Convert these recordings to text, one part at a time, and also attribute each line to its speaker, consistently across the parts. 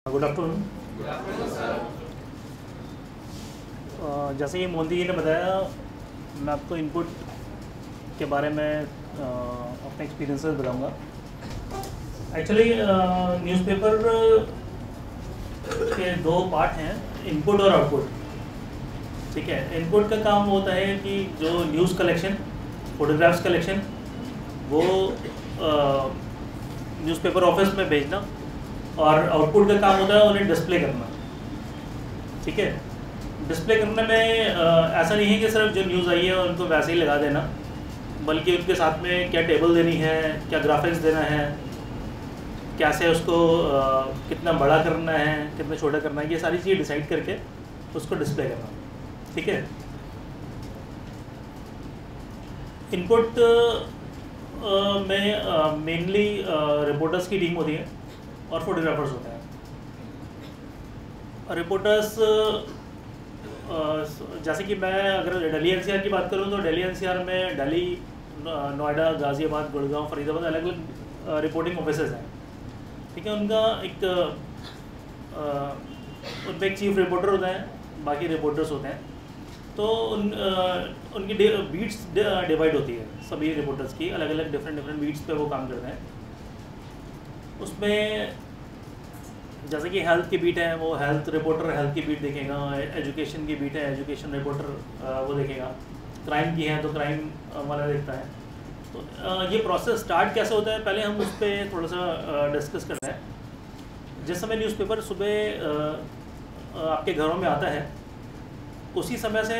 Speaker 1: Good afternoon. जैसे कि मोदी जी ने बताया, मैं आपको इनपुट के बारे में अपने एक्सपीरियंसेस बताऊंगा। एक्चुअली न्यूज़पेपर के दो पार्ट हैं, इनपुट और आउटपुट। ठीक है, इनपुट का काम होता है कि जो न्यूज़ कलेक्शन, फोटोग्राफ्स कलेक्शन, वो न्यूज़पेपर ऑफिस में भेजना, और आउटपुट का काम होता है उन्हें डिस्प्ले करना। ठीक है, डिस्प्ले करने में ऐसा नहीं है कि सिर्फ जो न्यूज़ आई है उनको वैसे ही लगा देना, बल्कि उसके साथ में क्या टेबल देनी है, क्या ग्राफिक्स देना है, कैसे उसको कितना बड़ा करना है, कितना छोटा करना है, ये सारी चीज़ें डिसाइड करके उसको डिस्प्ले करना। ठीक है, इनपुट में मेनली रिपोर्टर्स की टीम होती है और फोटोग्राफर्स होते हैं। रिपोर्टर्स जैसे कि मैं अगर दिल्ली एनसीआर की बात करूं तो दिल्ली एनसीआर में दिल्ली, नोएडा, गाज़ियाबाद, गुड़गांव, फरीदाबाद अलग अलग रिपोर्टिंग ऑफिसेज हैं। ठीक है, उनका उन पर एक चीफ रिपोर्टर होता है, बाकी रिपोर्टर्स होते हैं। तो उनकी बीट्स डिवाइड होती है, सभी रिपोर्टर्स की अलग अलग डिफरेंट बीट्स पे वो काम करते हैं। उसमें जैसे कि हेल्थ की बीट है, वो हेल्थ रिपोर्टर हेल्थ की बीट देखेगा, एजुकेशन की बीट है, एजुकेशन रिपोर्टर वो देखेगा, क्राइम की है तो क्राइम वाला देखता है। तो ये प्रोसेस स्टार्ट कैसे होता है, पहले हम उस पर थोड़ा सा डिस्कस करते हैं। जिस समय न्यूज़पेपर सुबह आपके घरों में आता है, उसी समय से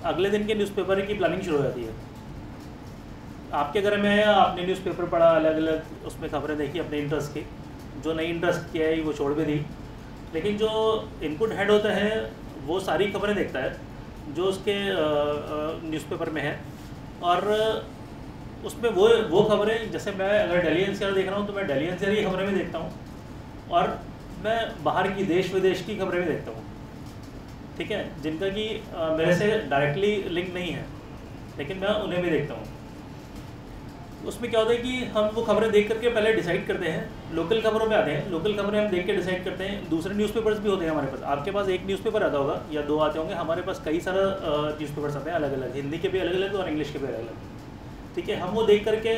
Speaker 1: अगले दिन के न्यूज़पेपर की प्लानिंग शुरू हो जाती है। आपके घर में आपने न्यूज़पेपर पढ़ा, अलग अलग उसमें खबरें देखी अपने इंटरेस्ट की, जो नई इंटरेस्ट की है वो छोड़ भी दी, लेकिन जो इनपुट हेड होता है वो सारी खबरें देखता है जो उसके न्यूज़पेपर में है। और उसमें वो खबरें, जैसे मैं अगर दिल्ली एनसीआर देख रहा हूँ तो मैं दिल्ली एनसीआर की खबरें भी देखता हूँ, और मैं बाहर की देश विदेश की खबरें भी देखता हूँ। ठीक है, जिनका कि मेरे से डायरेक्टली लिंक नहीं है, लेकिन मैं उन्हें भी देखता हूँ। उसमें क्या होता है कि हम वो खबरें देख करके पहले डिसाइड करते हैं, लोकल खबरों पे आते हैं, लोकल खबरें हम देख के डिसाइड करते हैं। दूसरे न्यूज़पेपर्स भी होते हैं हमारे पास, आपके पास एक न्यूज़पेपर आता होगा या दो आते होंगे, हमारे पास कई सारा न्यूज़पेपर्स आते हैं अलग अलग, हिंदी के भी अलग अलग और इंग्लिश के भी अलग अलग। ठीक है, हम वो देख करके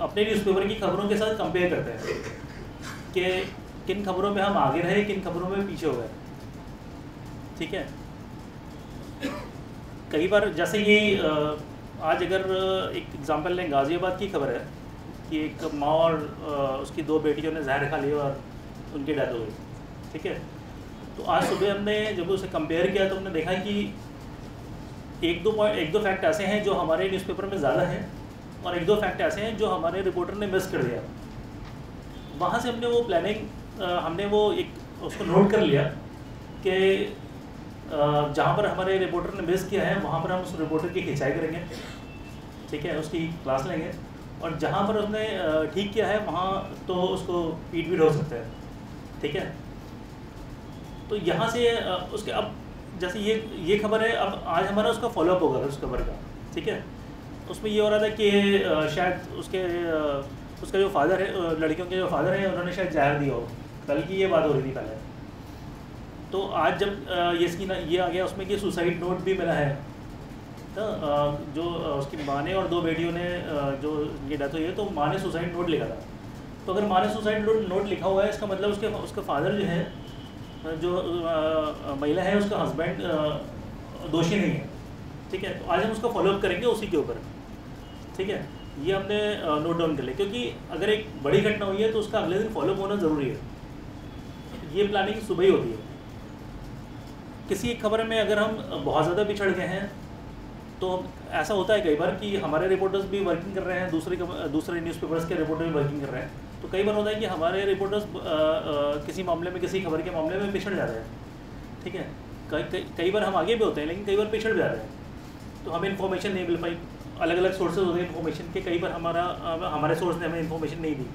Speaker 1: अपने न्यूज़पेपर की खबरों के साथ कंपेयर करते हैं कि किन खबरों में हम आगे रहे, किन खबरों में पीछे हो गए। ठीक है, कई बार जैसे कि आज अगर एक एग्जांपल लें, गाज़ियाबाद की खबर है कि एक माँ और उसकी दो बेटियों ने जहर खा लिया और उनकी डेथ हो गई। ठीक है, तो आज सुबह हमने जब उसे कंपेयर किया तो हमने देखा कि एक दो फैक्ट ऐसे हैं जो हमारे न्यूज़पेपर में ज़्यादा हैं, और एक दो फैक्ट ऐसे हैं जो हमारे रिपोर्टर ने मिस कर दिया। वहाँ से हमने वो प्लानिंग, हमने वो एक उसको नोट कर लिया कि जहाँ पर हमारे रिपोर्टर ने मिस किया है वहाँ पर हम उस रिपोर्टर की खिंचाई करेंगे। ठीक है, उसकी क्लास लेंगे, और जहाँ पर उसने ठीक किया है वहाँ तो उसको पीट भी हो सकता है। ठीक है, तो यहाँ से उसके अब जैसे ये खबर है, अब आज हमारा उसका फॉलोअप होगा उस खबर का। ठीक है, उसमें ये हो रहा था कि शायद उसका जो फादर है, लड़कियों के जो फादर हैं, उन्होंने शायद जहर दिया हो, कल की ये बात हो रही थी पहले। तो आज जब ये आ गया उसमें कि सुसाइड नोट भी मिला है, तो जो उसकी माँ ने और दो बेटियों ने जो ये डेथ हुई है, तो माँ ने सुसाइड नोट लिखा था। तो अगर माँ ने सुसाइड नोट लिखा हुआ है, इसका मतलब उसका फादर जो है, जो महिला है, उसका हस्बैंड दोषी नहीं है। ठीक है, तो आज हम उसका फॉलोअप करेंगे उसी के ऊपर। ठीक है, ये हमने नोट डाउन कर लिया, क्योंकि अगर एक बड़ी घटना हुई है तो उसका अगले दिन फॉलोअप होना ज़रूरी है। ये प्लानिंग सुबह ही होती है। किसी एक खबर में अगर हम बहुत ज़्यादा पिछड़ गए हैं तो ऐसा होता है कई बार कि हमारे रिपोर्टर्स भी वर्किंग कर रहे हैं, दूसरे न्यूज़पेपर्स के रिपोर्टर भी वर्किंग कर रहे हैं, तो कई बार होता है कि हमारे रिपोर्टर्स किसी मामले में, किसी खबर के मामले में पिछड़ जाते हैं। ठीक है, कई बार हम आगे भी होते हैं, लेकिन कई बार पिछड़ भी जाते हैं, तो हमें इन्फॉर्मेशन नहीं मिल पाई। अलग अलग सोर्सेज होते हैं इन्फॉर्मेशन के, कई बार हमारे सोर्स ने हमें इन्फॉर्मेशन नहीं दी,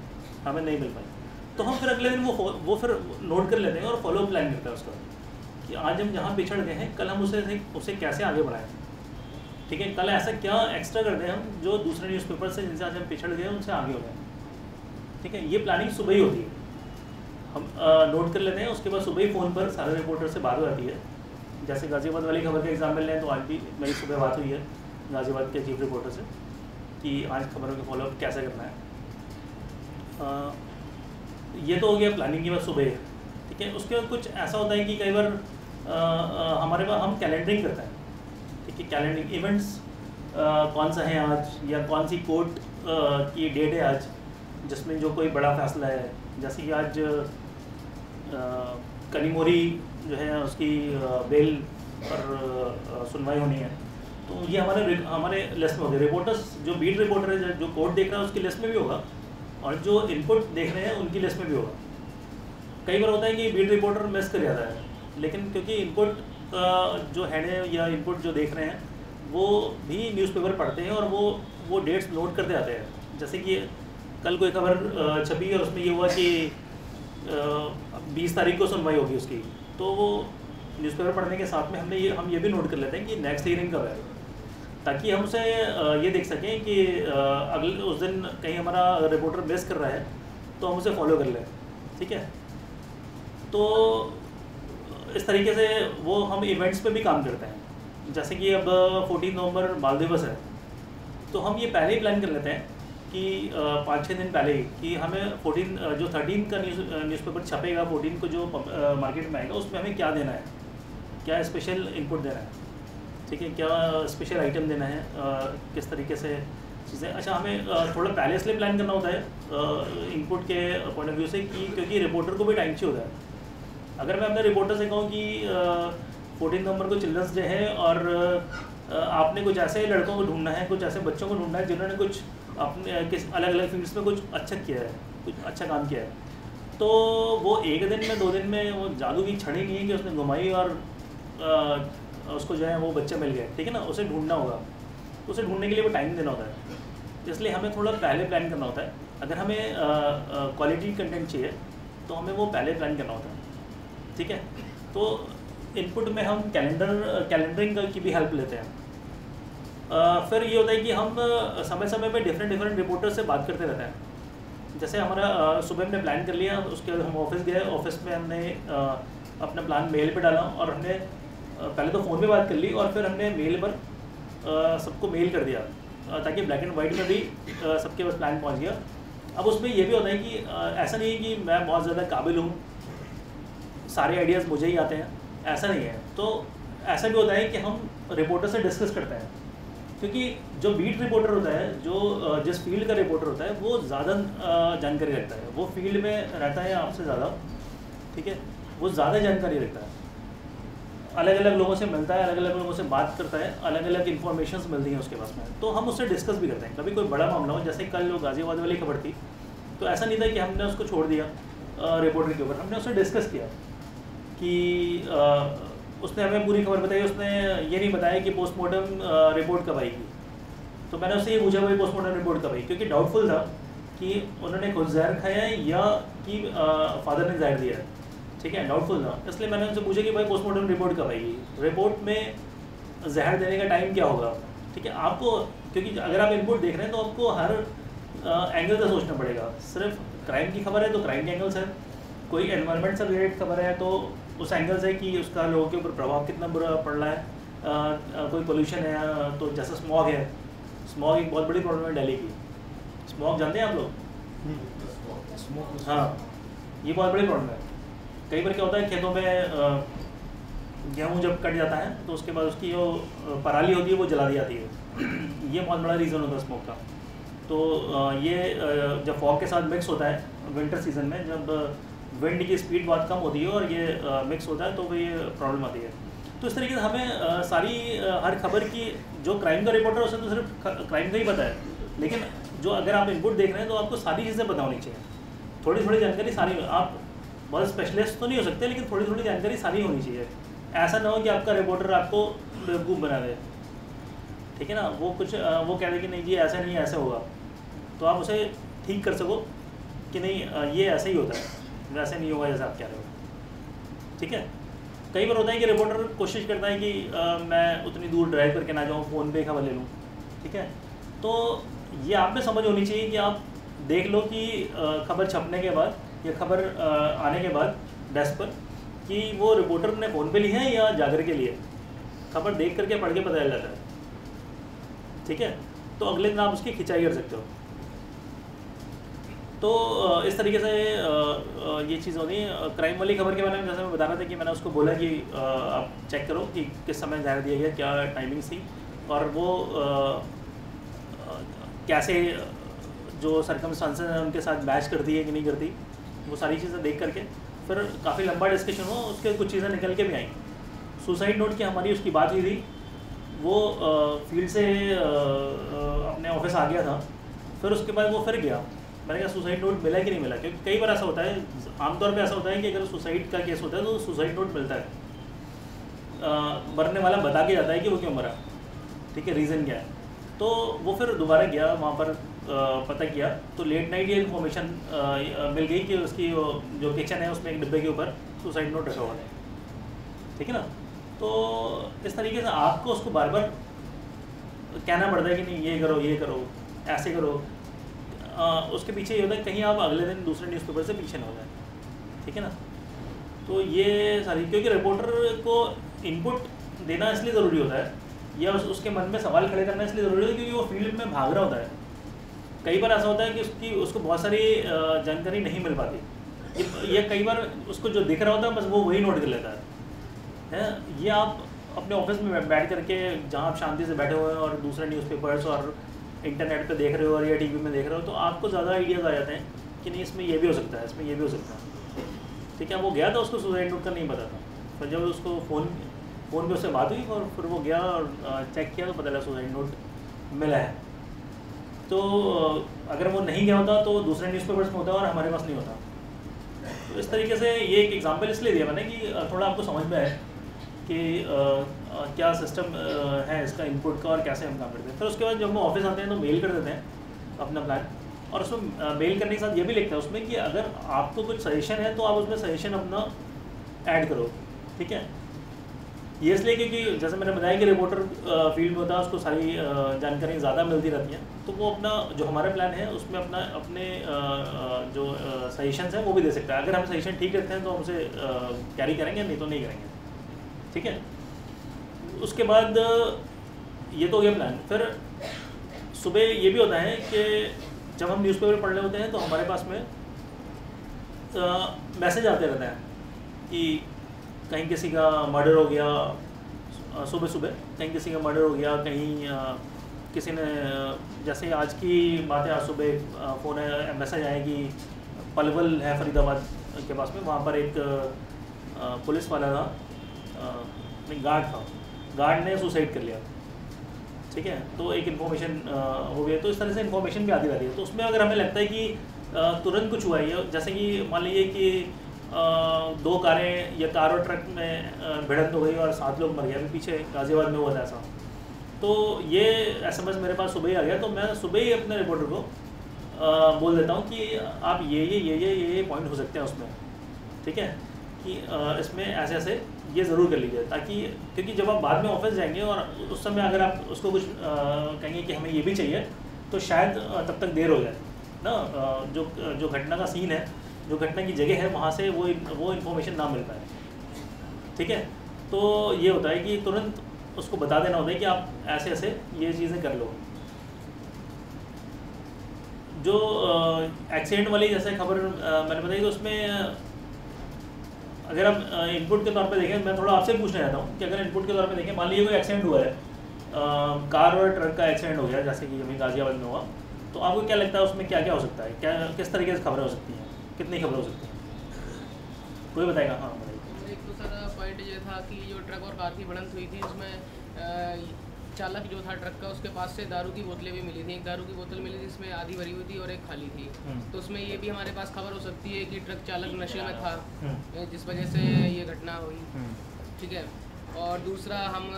Speaker 1: हमें नहीं मिल पाई, तो हम फिर अगले दिन वो फिर नोट कर लेते हैं और फॉलो प्लान करते हैं उसका, कि आज हम जहाँ पिछड़ गए हैं कल हम उसे कैसे आगे बढ़ाएं। ठीक है, कल ऐसा क्या एक्स्ट्रा कर दें हम जो दूसरे न्यूज़पेपर से जिनसे आज हम पिछड़ गए उनसे आगे हो गए। ठीक है, ये प्लानिंग सुबह ही होती है। हम नोट कर लेते हैं, उसके बाद सुबह ही फ़ोन पर सारे रिपोर्टर से बात हो जाती है। जैसे गाज़ियाबाद वाली खबर का एग्जाम्पल लें तो आज भी मेरी सुबह बात हुई है गाज़ियाबाद के चीफ रिपोर्टर से कि आज खबरों का फॉलोअप कैसे करना है। ये तो हो गया प्लानिंग की बात सुबह, ठीक है। उसके बाद कुछ ऐसा होता है कि कई बार हमारे पास हम कैलेंडरिंग करते हैं, ठीक है। कैलेंडरिंग इवेंट्स कौन सा है आज, या कौन सी कोर्ट की डेट है आज जिसमें जो कोई बड़ा फैसला है। जैसे कि आज कनीमोरी जो है उसकी बेल पर सुनवाई होनी है, तो ये हमारे लिस्ट में होगी। रिपोर्टर्स जो बीट रिपोर्टर है जो कोर्ट देख रहा है उसकी लिस्ट में भी होगा, और जो इनपुट देख रहे हैं उनकी लिस्ट में भी होगा। कई बार होता है कि बीट रिपोर्टर मिस कर जाता है, लेकिन क्योंकि इनपुट जो हेड है या इनपुट जो देख रहे हैं वो भी न्यूज़पेपर पढ़ते हैं और वो डेट्स नोट करते आते हैं। जैसे कि कल कोई खबर छपी और उसमें ये हुआ कि 20 तारीख को सुनवाई होगी उसकी, तो वो न्यूज़पेपर पढ़ने के साथ में हम ये भी नोट कर लेते हैं कि नेक्स्ट हियरिंग कब है, ताकि हम उसे ये देख सकें कि अगले उस दिन कहीं हमारा रिपोर्टर मिस कर रहा है तो हम उसे फॉलो कर लें, ठीक है। तो इस तरीके से वो हम इवेंट्स पे भी काम करते हैं। जैसे कि अब 14 नवंबर बाल दिवस है, तो हम ये पहले ही प्लान कर लेते हैं कि 5-6 दिन पहले ही कि हमें 13 का न्यूज़पेपर छपेगा, 14 को जो मार्केट में आएगा उसमें हमें क्या देना है, क्या स्पेशल इनपुट देना है, ठीक है, क्या स्पेशल आइटम देना है, किस तरीके से चीज़ें। अच्छा, हमें थोड़ा पहले इसलिए प्लान करना होता है इनपुट के पॉइंट ऑफ व्यू से कि क्योंकि रिपोर्टर को भी टाइम चाहिए होता है। अगर मैं अपने रिपोर्टर से कहूँ कि 14 नवंबर को चिल्ड्रंस डे है और आपने कुछ ऐसे लड़कों को ढूंढना है, कुछ ऐसे बच्चों को ढूंढना है जिन्होंने कुछ अपने किस अलग अलग फील्ड्स में कुछ अच्छा किया है, कुछ अच्छा काम किया है, तो वो एक दिन में 2 दिन में वो जादू की छड़ी नहीं है कि उसने घुमाई और उसको जो है वो बच्चे मिल गए, ठीक है ना। उसे ढूंढना होगा, तो उसे ढूंढने के लिए वो टाइम देना होता है, इसलिए हमें थोड़ा पहले प्लान करना होता है। अगर हमें क्वालिटी कंटेंट चाहिए तो हमें वो पहले प्लान करना होता है, ठीक है। तो इनपुट में हम कैलेंडरिंग की भी हेल्प लेते हैं। फिर ये होता है कि हम समय समय पे डिफरेंट रिपोर्टर से बात करते रहते हैं। जैसे हमारा सुबह हमने प्लान कर लिया, उसके बाद हम ऑफिस गए, ऑफिस में हमने अपना प्लान मेल पे डाला और हमने पहले तो फ़ोन पे बात कर ली और फिर हमने मेल पर सबको मेल कर दिया ताकि ब्लैक एंड वाइट में भी सबके पास प्लान पहुंच गया। अब उसमें ये भी होता है कि ऐसा नहीं है कि मैं बहुत ज़्यादा काबिल हूँ, सारे आइडियाज़ मुझे ही आते हैं, ऐसा नहीं है। तो ऐसा भी होता है कि हम रिपोर्टर से डिस्कस करते हैं, क्योंकि जो बीट रिपोर्टर होता है, जो जिस फील्ड का रिपोर्टर होता है, वो ज़्यादा जानकारी रखता है, वो फील्ड में रहता है आपसे ज़्यादा, ठीक है, वो ज़्यादा जानकारी रखता है, अलग अलग लोगों से मिलता है, अलग अलग लोगों से बात करता है, अलग अलग इन्फॉर्मेशंस मिलती हैं उसके पास में, तो हम उससे डिस्कस भी करते हैं। कभी कोई बड़ा मामला हो, जैसे कल जो गाज़ियाबाद वाली खबर थी, तो ऐसा नहीं था कि हमने उसको छोड़ दिया रिपोर्टर के ऊपर, हमने उससे डिस्कस किया कि उसने हमें पूरी खबर बताई। उसने ये नहीं बताया कि पोस्टमार्टम रिपोर्ट कब आएगी, तो मैंने उससे ये पूछा भाई पोस्टमार्टम रिपोर्ट कब आएगी, क्योंकि डाउटफुल था कि उन्होंने खुद जहर खाया है या कि फादर ने जहर दिया है, ठीक है, डाउटफुल था। इसलिए मैंने उनसे पूछा कि भाई पोस्टमार्टम रिपोर्ट कब आएगी, रिपोर्ट में जहर देने का टाइम क्या होगा, ठीक है। आपको, क्योंकि अगर आप इनपुट देख रहे हैं तो आपको हर एंगल से सोचना पड़ेगा। सिर्फ क्राइम की खबर है तो क्राइम के एंगल्स है, कोई एनवायरनमेंट से रिलेटेड खबर है तो उस एंगल से कि उसका लोगों के ऊपर प्रभाव कितना बुरा पड़ रहा है, कोई पोल्यूशन है तो जैसा स्मॉग है, स्मॉग एक बहुत बड़ी प्रॉब्लम है दिल्ली की। स्मॉग जानते हैं आप लोग? हाँ, ये बहुत बड़ी प्रॉब्लम है। कई बार क्या होता है, खेतों में गेहूँ जब कट जाता है तो उसके बाद उसकी जो पराली होती है वो जला दी जाती है, ये बहुत बड़ा रीज़न होता है स्मोक का। तो ये जब फॉग के साथ मिक्स होता है विंटर सीजन में, जब विंड की स्पीड बहुत कम होती है और ये मिक्स होता है तो वो ये प्रॉब्लम आती है। तो इस तरीके से हमें सारी हर खबर की, जो क्राइम का रिपोर्टर है उसे तो सिर्फ क्राइम का ही पता है, लेकिन जो अगर आप इनपुट देख रहे हैं तो आपको सारी चीज़ें पता होनी चाहिए, थोड़ी थोड़ी जानकारी सारी। आप बहुत स्पेशलिस्ट तो नहीं हो सकते, लेकिन थोड़ी थोड़ी जानकारी सारी होनी चाहिए। ऐसा ना हो कि आपका रिपोर्टर आपको बेवकूफ़ बना दे, ठीक है ना, वो कुछ वो कह दे कि नहीं जी ऐसा नहीं ऐसा होगा, तो आप उसे ठीक कर सको कि नहीं ये ऐसा ही होता है, वैसे नहीं होगा जैसा आप कह रहे हो, ठीक है। कई बार होता है कि रिपोर्टर कोशिश करता है कि मैं उतनी दूर ड्राइव करके ना जाऊँ, फ़ोन पे खबर ले लूँ, ठीक है। तो ये आप में समझ होनी चाहिए कि आप देख लो कि खबर छपने के बाद ये खबर आने के बाद डेस्क पर कि वो रिपोर्टर ने फ़ोन पे ली है या जाकर के लिए, खबर देख करके पढ़ के पता चल जाता है। ठीक है, तो अगले दिन आप उसकी खिंचाई कर सकते हो। तो इस तरीके से ये चीज़ होती है। क्राइम वाली खबर के बारे में जैसे मैं बता रहा था कि मैंने उसको बोला कि आप चेक करो कि किस समय ज़ाहिर दिया गया, क्या टाइमिंग्स थी, और वो कैसे जो सर्कमस्टांसेस हैं उनके साथ मैच करती है कि नहीं करती, वो सारी चीज़ें देख करके फिर काफ़ी लंबा डिस्कशन हुआ। उसके कुछ चीज़ें निकल के भी आई। सुसाइड नोट की हमारी उसकी बात हुई थी, वो फील्ड से अपने ऑफिस आ गया था, फिर उसके बाद वो फिर गया। मैंने कहा सुसाइड नोट मिला कि नहीं मिला, क्योंकि कई बार ऐसा होता है, आमतौर पे ऐसा होता है कि अगर सुसाइड का केस होता है तो सुसाइड नोट मिलता है, मरने वाला बता के जाता है कि वो क्यों मरा, ठीक है, रीज़न क्या है। तो वो फिर दोबारा गया वहाँ पर, पता किया तो लेट नाइट ये इन्फॉर्मेशन मिल गई कि उसकी जो किचन है उसमें एक डिब्बे के ऊपर सुसाइड नोट रखा हुआ है। ठीक है ना। तो इस तरीके से आपको उसको बार बार कहना पड़ता है कि नहीं ये करो ऐसे करो। उसके पीछे ये होता है कहीं आप अगले दिन दूसरे न्यूज़पेपर से पीछे ना हो जाए। ठीक है ना। तो ये सारी, क्योंकि रिपोर्टर को इनपुट देना इसलिए ज़रूरी होता है या उसके मन में सवाल खड़े करना इसलिए ज़रूरी होता है क्योंकि वो फील्ड में भाग रहा होता है। कई बार ऐसा होता है कि उसको बहुत सारी जानकारी नहीं मिल पाती, ये कई बार उसको जो दिख रहा होता है बस वो वही नोट कर लेता है। ये आप अपने ऑफिस में बैठ करके जहाँ आप शांति से बैठे हुए हैं और दूसरे न्यूज़पेपर्स और इंटरनेट पे देख रहे हो और या टीवी में देख रहे हो, तो आपको ज़्यादा आइडियाज़ आ जाते हैं कि नहीं इसमें ये भी हो सकता है, इसमें ये भी हो सकता है। ठीक है, वो गया था, उसको सुसाइड नोट का नहीं पता था, फिर जब उसको फ़ोन पे उससे बात हुई और फिर वो गया और चेक किया तो पता लगा सुसाइड नोट मिला है। तो अगर वो नहीं गया होता तो दूसरे न्यूज़पेपर्स में होता और हमारे पास नहीं होता। तो इस तरीके से ये एक एग्जांपल इसलिए दिया मैंने कि थोड़ा आपको समझ में आए कि क्या सिस्टम है इसका इनपुट का और कैसे हम काम करते हैं। फिर उसके बाद जब हम ऑफिस आते हैं तो मेल कर देते हैं अपना प्लान, और उसमें मेल करने के साथ ये भी लिखता है उसमें कि अगर आपको कुछ सजेशन है तो आप उसमें सजेशन अपना ऐड करो। ठीक है, ये इसलिए क्योंकि जैसे मैंने बताया कि रिपोर्टर फील्ड में होता है, उसको सारी जानकारी ज़्यादा मिलती रहती हैं, तो वो अपना जो हमारा प्लान है उसमें अपने जो सजेशंस हैं वो भी दे सकता है। अगर हम सजेशन ठीक रखते हैं तो हम उसे कैरी करेंगे, नहीं तो नहीं करेंगे। ठीक है, उसके बाद ये तो हो गया प्लान। फिर सुबह ये भी होता है कि जब हम न्यूज़पेपर पढ़ रहे होते हैं तो हमारे पास में मैसेज आते रहते हैं कि कहीं किसी का मर्डर हो गया, सुबह सुबह कहीं किसी का मर्डर हो गया, कहीं किसी ने, जैसे आज की बात है, आज सुबह फ़ोन है, मैसेज आया कि पलवल है फरीदाबाद के पास में, वहाँ पर एक पुलिस वाला था, नहीं गार्ड था, गार्ड ने सुसाइड कर लिया। ठीक है, तो एक इन्फॉर्मेशन हो गया। तो इस तरह से इन्फॉर्मेशन भी आती रहती है। तो उसमें अगर हमें लगता है कि तुरंत कुछ हुआ है, जैसे कि मान लीजिए कि दो कारें या कार और ट्रक में भिड़ंत हो गई और 7 लोग मर गए, अभी पीछे गाज़ियाबाद में हुआ था ऐसा, तो ये SMS मेरे पास सुबह ही आ गया। तो मैं सुबह ही अपने रिपोर्टर को बोल देता हूँ कि आप ये पॉइंट हो सकते हैं उसमें। ठीक है, कि इसमें ऐसे ऐसे ये ज़रूर कर लीजिए, ताकि क्योंकि जब आप बाद में ऑफिस जाएंगे और उस समय अगर आप उसको कुछ कहेंगे कि हमें ये भी चाहिए, तो शायद तब तक देर हो जाए ना। जो घटना का सीन है, जो घटना की जगह है, वहाँ से वो इन्फॉर्मेशन ना मिल पाए। ठीक है, तो ये होता है कि तुरंत उसको बता देना होता है कि आप ऐसे ऐसे ये चीज़ें कर लो। जो एक्सीडेंट वाली जैसे खबर मैंने बताई, तो उसमें अगर हम इनपुट के तौर पे देखें, मैं थोड़ा आपसे पूछना चाहता हूँ कि अगर इनपुट के तौर पे देखें, मान लीजिए कोई एक्सीडेंट हुआ है, कार और ट्रक का एक्सीडेंट हो गया, जैसे कि अभी गाज़ियाबाद में हुआ, तो आपको क्या लगता है उसमें क्या क्या हो सकता है, क्या किस तरीके से खबरें हो सकती हैं, कितनी खबरें हो सकती हैं, कोई बताएगा? हाँ बताइए।
Speaker 2: एक तो सर पॉइंट ये था कि जो ट्रक और कार की भिड़ंत हुई थी, उसमें चालक जो था ट्रक का, उसके पास से दारू की बोतलें भी मिली थी। एक दारू की बोतल मिली थी जिसमें आधी भरी हुई थी और एक खाली थी। तो उसमें ये भी हमारे पास खबर हो सकती है कि ट्रक चालक नशे में था, जिस वजह से ये घटना हुई। ठीक है, और दूसरा, हम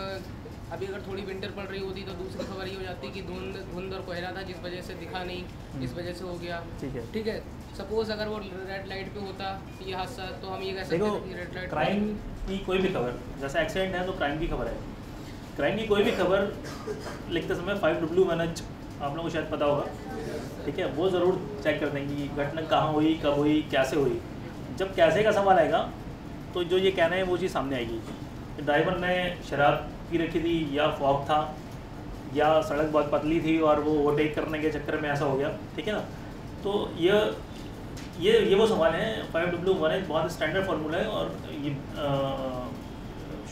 Speaker 2: अभी अगर थोड़ी विंटर पड़ रही होती तो दूसरी खबर ये हो जाती कि धुंध और कोहरा था, जिस वजह से दिखा नहीं, इस वजह से हो गया। ठीक है, सपोज अगर वो रेड लाइट पे होता ये हादसा, तो हम ये कह सकते हैं कि रेड लाइट।
Speaker 1: क्राइम की कोई भी खबर, जैसे एक्सीडेंट है तो क्राइम की खबर है, क्राइम की कोई भी खबर लिखते समय 5W1H आप लोगों को शायद पता होगा, ठीक है, वो ज़रूर चेक करते हैं कि घटना कहाँ हुई, कब हुई, कैसे हुई। जब कैसे का सवाल आएगा तो जो ये कहना है वो चीज़ सामने आएगी कि ड्राइवर ने शराब पी रखी थी, या फॉग था, या सड़क बहुत पतली थी और वो ओवरटेक करने के चक्कर में ऐसा हो गया, ठीक है ना। तो ये वो सवाल है। 5W1 बहुत स्टैंडर्ड फार्मूला है और ये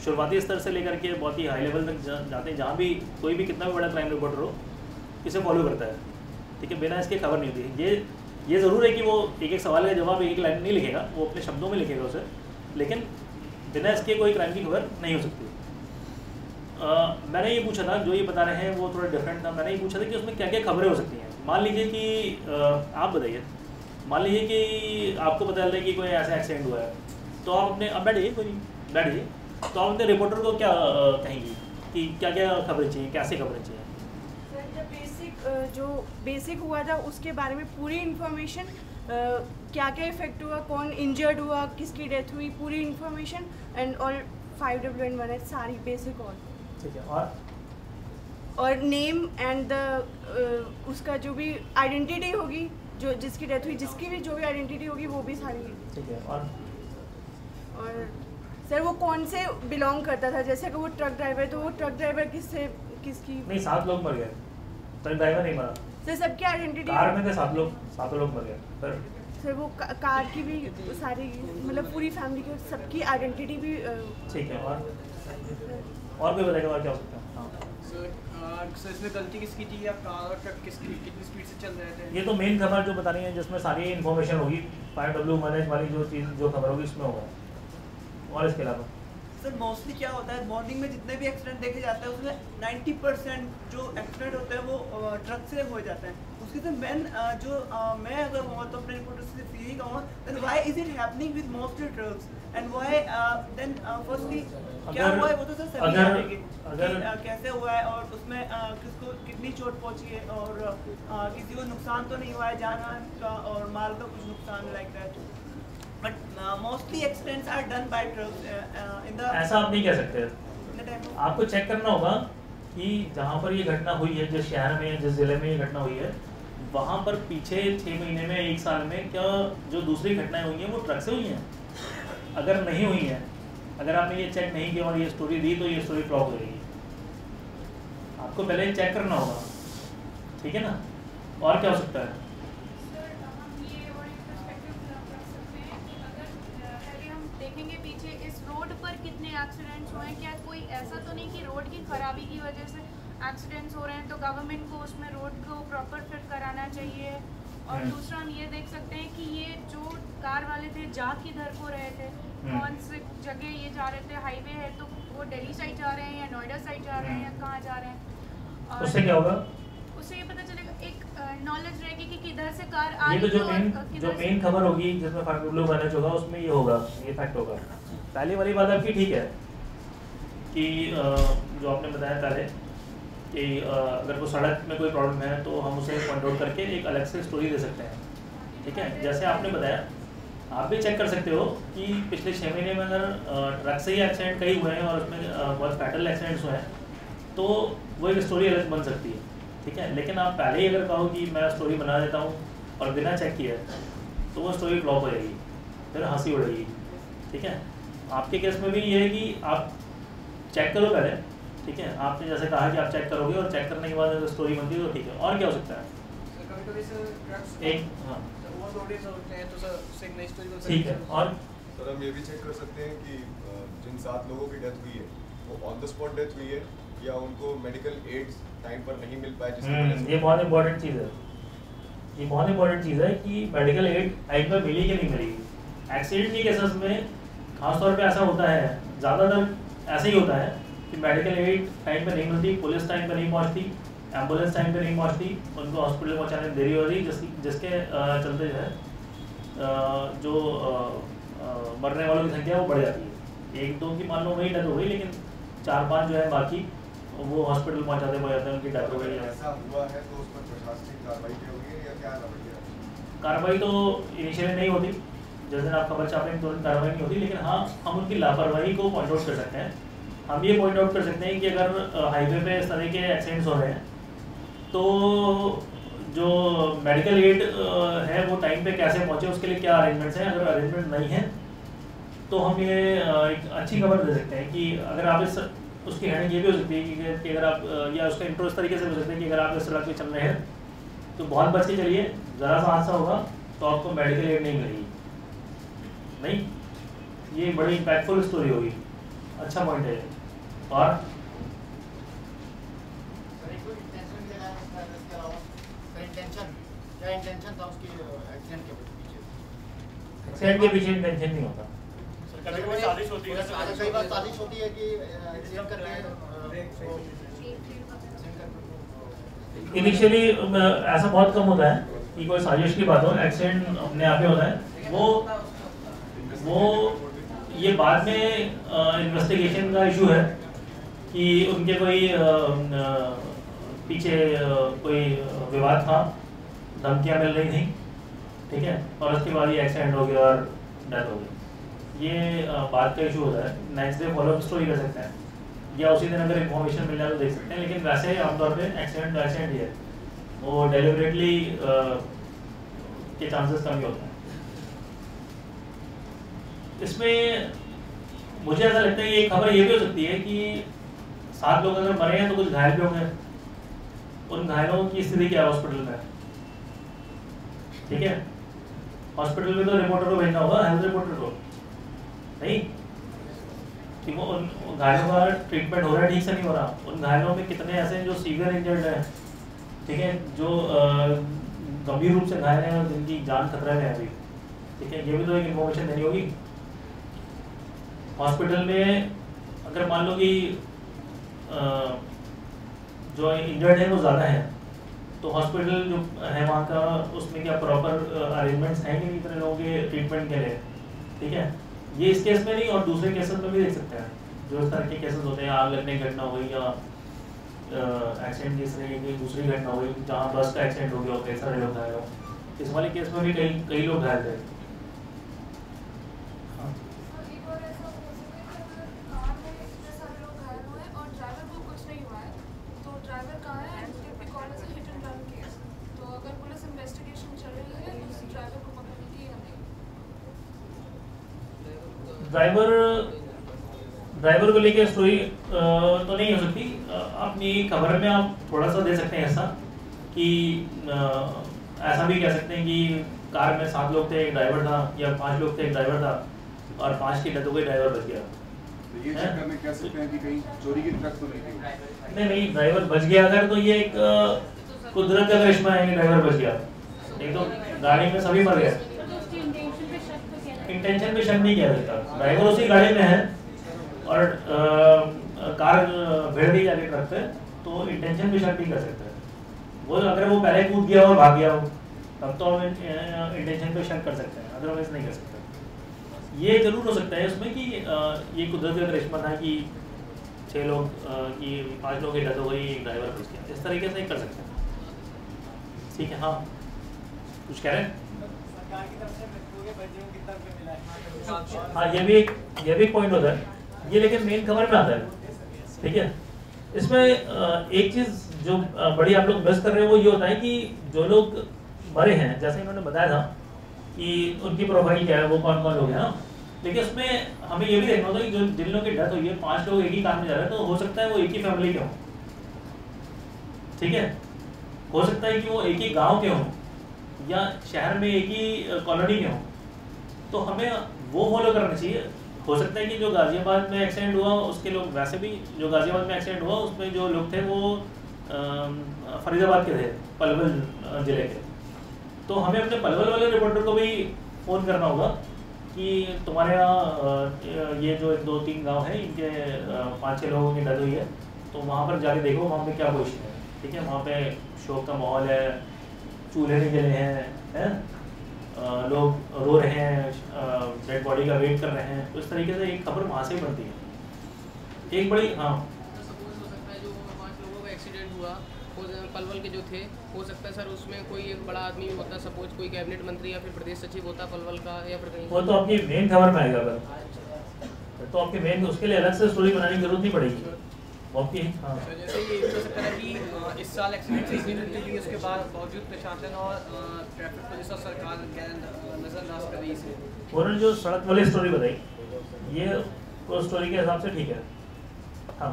Speaker 1: शुरुआती स्तर से लेकर के बहुत ही हाई लेवल तक जाते हैं, जहाँ भी कोई भी कितना भी बड़ा क्राइम रिपोर्टर हो इसे फॉलो करता है, ठीक है, बिना इसके खबर नहीं होती। ये ज़रूर है कि वो एक एक सवाल का जवाब एक लाइन नहीं लिखेगा, वो अपने शब्दों में लिखेगा उसे, लेकिन बिना इसके कोई क्राइम की खबर नहीं हो सकती। मैंने ये पूछा था, जो ये बता रहे हैं वो थोड़ा डिफरेंट था। मैंने ये पूछा था कि उसमें क्या क्या खबरें हो सकती हैं। मान लीजिए कि आप बताइए, मान लीजिए कि आपको पता चल रहा है कि कोई ऐसा एक्सीडेंट हुआ है, तो आप अपने अब बैठिए, कोई नहीं बैठिए, तो आप अपने रिपोर्टर को क्या कहेंगी कि क्या क्या खबरें चाहिए, कैसे खबरें चाहिए?
Speaker 3: जो बेसिक हुआ था उसके बारे में पूरी इन्फॉर्मेशन, क्या क्या इफेक्ट हुआ, कौन इंजर्ड हुआ, किसकी डेथ हुई, पूरी इन्फॉर्मेशन एंड ऑल 5W1 सारी बेसिक ऑल,
Speaker 1: ठीक है।
Speaker 3: और नेम एंड द उसका जो भी आइडेंटिटी होगी, जो जिसकी डेथ हुई, जिसकी भी जो भी आइडेंटिटी होगी वो भी सारी,
Speaker 1: ठीक है।
Speaker 3: और सर वो कौन से बिलोंग करता था, जैसे कि वो ट्रक ड्राइवर, तो वो ट्रक ड्राइवर किसकी
Speaker 1: नहीं, 7 लोग मर गए, ट्रक ड्राइवर नहीं मरा
Speaker 3: सर, सबकी आइडेंटिटी
Speaker 1: कार में थे 7 लोग मर गए
Speaker 3: सर वो कार की भी सारी, मतलब पूरी फैमिली की सबकी आइडेंटिटी भी,
Speaker 1: ठीक है। और भी बताइएगा और क्या हो सकता है? हाँ
Speaker 4: सर इसमें गलती किसकी थी, या कार और ट्रक कितनी स्पीड से चल रहे थे?
Speaker 1: ये तो मेन खबर जो बतानी है, जिसमें सारी इन्फॉर्मेशन होगी, 5W1 वाली जो चीज़ जो खबर होगी उसमें होगा। और इसके अलावा
Speaker 4: सर मोस्टली क्या होता है, मॉर्निंग में जितने भी एक्सीडेंट देखे जाते हैं उसमें 90% जो एक्सीडेंट होते हैं वो ट्रक से हो जाते हैं। उसके से मैं अगर हुआ तो अपने रिपोर्टर से यही कहूँगा, then why is it happening with mostly trucks and why then firstly क्या हुआ है वो तो सर सभी जानेंगे कि कैसे हुआ है, और उसमें किसको कितनी चोट पहुंची है, और किसी को नुकसान तो नहीं हुआ है जान का और माल का कुछ नुकसान like that, but mostly accidents are done by trucks in the.
Speaker 1: ऐसा आप नहीं कह सकते, आपको चेक करना होगा कि जहाँ पर ये घटना हुई है, जिस शहर में, जिस ज़िले में ये घटना हुई है, वहाँ पर पीछे 6 महीने में, 1 साल में क्या जो दूसरी घटनाएं हुई हैं वो ट्रक से हुई हैं? अगर नहीं हुई हैं, अगर आपने ये चेक नहीं किया और ये स्टोरी दी, तो ये स्टोरी फ्लॉप हो जाएगी। आपको पहले चेक करना होगा, ठीक है ना। और क्या हो सकता है?
Speaker 5: पीछे इस रोड पर कितने एक्सीडेंट्स हुए हैं, क्या कोई ऐसा तो नहीं कि रोड की खराबी की वजह से एक्सीडेंट्स हो रहे हैं, तो गवर्नमेंट को उसमें रोड को प्रॉपर फिट कराना चाहिए। और दूसरा हम ये देख सकते हैं कि ये जो कार वाले थे जा किधर को रहे थे, कौन से जगह ये जा रहे थे, हाईवे है तो वो दिल्ली साइड जा रहे हैं या नोएडा साइड जा रहे हैं या कहाँ जा रहे हैं, और
Speaker 1: उससे क्या होगा?
Speaker 5: उससे ये पता चलेगा, एक नॉलेज रहेगी कि किधर से कार आ
Speaker 1: ये
Speaker 5: रही
Speaker 1: तो
Speaker 5: है।
Speaker 1: जो मेन खबर होगी जिसमें 5W1 होगा उसमें ये होगा, ये फैक्ट होगा। पहले वाली बात आपकी ठीक है कि जो आपने बताया पहले कि अगर वो सड़क में कोई प्रॉब्लम है तो हम उसे पॉइंट आउट करके एक अलग से स्टोरी दे सकते हैं, ठीक है। जैसे आपने बताया, आप भी चेक कर सकते हो कि पिछले 6 महीने में अगर ट्रक से ही एक्सीडेंट कई हुए हैं और उसमें बहुत फैटल एक्सीडेंट्स हुए हैं, तो वो एक स्टोरी अलग बन सकती है, ठीक है। लेकिन आप पहले ही अगर कहो कि मैं स्टोरी बना देता हूँ और बिना चेक किए, तो वो स्टोरी फ्लॉप हो जाएगी, फिर हंसी उड़ेगी, ठीक है। आपके केस में भी ये है कि आप चेक करो पहले, ठीक है। आपने जैसे कहा कि आप चेक करोगे और चेक करने के बाद अगर स्टोरी बनती है तो ठीक है। और क्या हो सकता है? ठीक है। और
Speaker 6: सर हम ये भी चेक कर सकते हैं कि जिन 7 लोगों की डेथ हुई है वो ऑन द स्पॉट डेथ हुई है या उनको मेडिकल एड्स टाइम पर नहीं मिल पाए, जिसकी वजह से।
Speaker 1: ये बहुत इंपॉर्टेंट चीज़ है, ये बहुत इंपॉर्टेंट चीज़ है कि मेडिकल एड टाइम पर मिली कि नहीं मिलेगी। एक्सीडेंट के केसेस में खासतौर पे ऐसा होता है, ज़्यादातर ऐसा ही होता है कि मेडिकल एड टाइम पे नहीं मिलती, पुलिस टाइम पे नहीं पहुंचती, एम्बुलेंस टाइम पे नहीं पहुंचती, उनको हॉस्पिटल पहुंचाने में देरी हो रही, जिसके चलते जो है जो मरने वालों की संख्या वो बढ़ जाती है। 1-2 की मान लो वही डेथ हो गई, लेकिन 4-5 जो है बाकी वो हॉस्पिटल पहुंचाते हैं, उनकी डेथ हो गई है।
Speaker 6: ऐसा हुआ है तो उस पर प्रशासनिक कार्रवाई की होगी या क्या रवैया?
Speaker 1: कार्रवाई तो इनिशियली नहीं होती, जिस दिन आप खबर छापेंगे तुरंत कार्रवाई नहीं होती, लेकिन हाँ हम उनकी लापरवाही को पॉइंट आउट कर सकते हैं। हम ये पॉइंट आउट कर सकते हैं कि अगर हाईवे पे इस तरह के एक्सीडेंट्स हो रहे हैं तो जो मेडिकल एड है वो टाइम पे कैसे पहुंचे, उसके लिए क्या अरेंजमेंट्स हैं। अगर अरेंजमेंट नहीं है तो हम ये एक अच्छी खबर दे सकते हैं कि अगर आप इस उसकी हेडिंग ये भी हो सकती है कि अगर आप या उसका इंट्रो इस तरीके से हो सकता है कि अगर आप इस सड़क पे चल रहे हैं तो बहुत बच के चलिए, ज़रा सा हादसा होगा तो आपको मेडिकल एड नहीं मिलेगी। नहीं, ये बड़ी इम्पैक्टफुल स्टोरी होगी, अच्छा पॉइंट है। और एक्सीडेंट के पीछे इंटेंशन नहीं होता।
Speaker 7: कभी साजिश होती है, कई बार साजिश होती है कि एक्सीडेंट करके
Speaker 1: इनिशियली ऐसा बहुत कम होता है कि कोई साजिश की बात हो, एक्सीडेंट अपने आप ही होता है। वो ये बाद में इन्वेस्टिगेशन का इशू है कि उनके कोई पीछे कोई विवाद था, धमकियां मिल रही थी, ठीक है, और उसके बाद ये एक्सीडेंट हो गया और डेथ हो गई। ये बात का इशू होता है। Next day follow up story कर सकते हैं या उसी दिन अगर इन्फॉर्मेशन मिल जाए तो देख सकते हैं, लेकिन वैसे आमतौर पे एक्सीडेंट एक्सीडेंट ही है, वो डेलिबरेटली के चांसेस कम ही होते हैं। इसमें मुझे ऐसा लगता है ये खबर ये भी हो सकती है कि 7 लोग अगर मरे हैं तो कुछ घायल भी होंगे, उन घायलों की स्थिति क्या है हॉस्पिटल में, ठीक है। हॉस्पिटल में तो रिपोर्टर को भेजना होगा, हेल्थ रिपोर्टर को नहीं, कि वो उन घायलों का ट्रीटमेंट हो रहा है ठीक से नहीं हो रहा। उन घायलों में कितने ऐसे हैं जो सीवियर इंजर्ड हैं, ठीक है, जो गंभीर रूप से घायल हैं और जिनकी जान खतरा में है अभी, ठीक है, ये भी तो एक इन्फॉर्मेशन देनी होगी। हॉस्पिटल में अगर मान लो कि जो इंजर्ड है वो ज़्यादा है तो हॉस्पिटल जो है वहाँ का उसमें क्या प्रॉपर अरेंजमेंट्स हैं कि नहीं इतने लोगों के ट्रीटमेंट के लिए, ठीक है। ये इस केस में नहीं और दूसरे केसेस में भी देख सकते हैं, जो इस तरह के केसेस होते हैं, आग लगने की घटना हुई या एक्सीडेंट जिस तरह की दूसरी घटना हुई जहाँ बस का एक्सीडेंट हो गया हो, कई सारे लोग घायल हो, इस वाले केस में भी कई लोग घायल थे। ड्राइवर को लेके स्टोरी तो नहीं हो सकती। अपनी खबर में आप थोड़ा सा दे सकते हैं ऐसा कि ऐसा भी कह सकते हैं कि कार में 7 लोग थे, एक ड्राइवर था, या 5 लोग थे, एक ड्राइवर था, और 5 की डेथ हो गई, ड्राइवर बच गया।
Speaker 6: तो ये चेक करने कह सकते हैं कि कहीं चोरी की ट्रक तो नहीं थी?
Speaker 1: नहीं, ड्राइवर बच गया अगर तो ये एक कुदरत का करिश्मा है कि ड्राइवर बच गया, नहीं तो गाड़ी में सभी मर गए। इंटेंशन पे शक नहीं किया जाता, ड्राइवर उसी गाड़ी में है और कार भिड़ गई जाके ट्रक पे, तो इंटेंशन पे शक नहीं कर सकते। वो अगर वो पहले कूद गया और भाग गया हो तब तो हम इंटेंशन पे शक कर सकते हैं, अदरवाइज नहीं कर सकते। ये जरूर हो सकता है उसमें कि ये कुदरत का करिश्मा था कि 6 लोग की 5 लोगों की डेथ हो गई, ड्राइवर बच गया, इस तरीके से नहीं कर सकते, ठीक है। हाँ, कुछ कह रहे हैं? हाँ, ये भी एक पॉइंट होता है ये, लेकिन मेन खबर में आता है, ठीक है। इसमें एक चीज जो बड़ी आप लोग मिस कर रहे हो वो ये होता है कि जो लोग मरे हैं, जैसे इन्होंने बताया था कि उनकी प्रोफाइल क्या है, वो कौन कौन लोग हैं, लेकिन उसमें हमें ये भी देखना होता है कि जो जिन लोगों की डेथ हुई है 5 लोग एक ही कार में जा रहे हैं, तो हो सकता है वो एक ही फैमिली के हों, ठीक है। हो सकता है कि वो एक ही गाँव के हों या शहर में एक ही कॉलोनी के हों, तो हमें वो फॉलो करना चाहिए। हो सकता है कि जो गाजियाबाद में एक्सीडेंट हुआ उसके लोग, वैसे भी जो गाजियाबाद में एक्सीडेंट हुआ उसमें जो लोग थे वो फरीदाबाद के थे, पलवल ज़िले के, तो हमें अपने पलवल वाले रिपोर्टर को भी फ़ोन करना होगा कि तुम्हारे यहाँ ये जो 2-3 गांव हैं इनके 5-6 लोगों की डेथ हुई है, तो वहाँ पर जाके देखो वहाँ पे क्या पोजीशन है, ठीक है। वहाँ पे शोक का माहौल है, चूल्हे नहीं जले हैं, लोग रो रहे हैं, डेड बॉडी का वेट कर रहे हैं, तो इस तरीके से एक खबर वहाँ से बनती है। एक बड़ी हाँ,
Speaker 2: सपोज हो सकता है जो 5 लोगों का एक्सीडेंट हुआ वो पलवल के जो थे, हो सकता है सर उसमें कोई एक बड़ा आदमी भी होता, सपोज कोई कैबिनेट मंत्री या फिर प्रदेश सचिव होता पलवल का, या फिर कहीं,
Speaker 1: वो तो आपकी मेन खबर में आएगा, तो आपके मेन उसके लिए अलग से स्टोरी बनाने की जरूरत नहीं पड़ेगी, ओके हाँ
Speaker 2: तो जैसे ये हो सकता है कि इस साल एक्सीडेंट से इतनी मृत्यु हुई, उसके बाद बावजूद प्रशासन और ट्रैफिक पुलिस और सरकार नजरअंदाज कर रही है इसे।
Speaker 1: उन्होंने जो सड़क वाली स्टोरी बताई ये उस स्टोरी के हिसाब से ठीक है। हाँ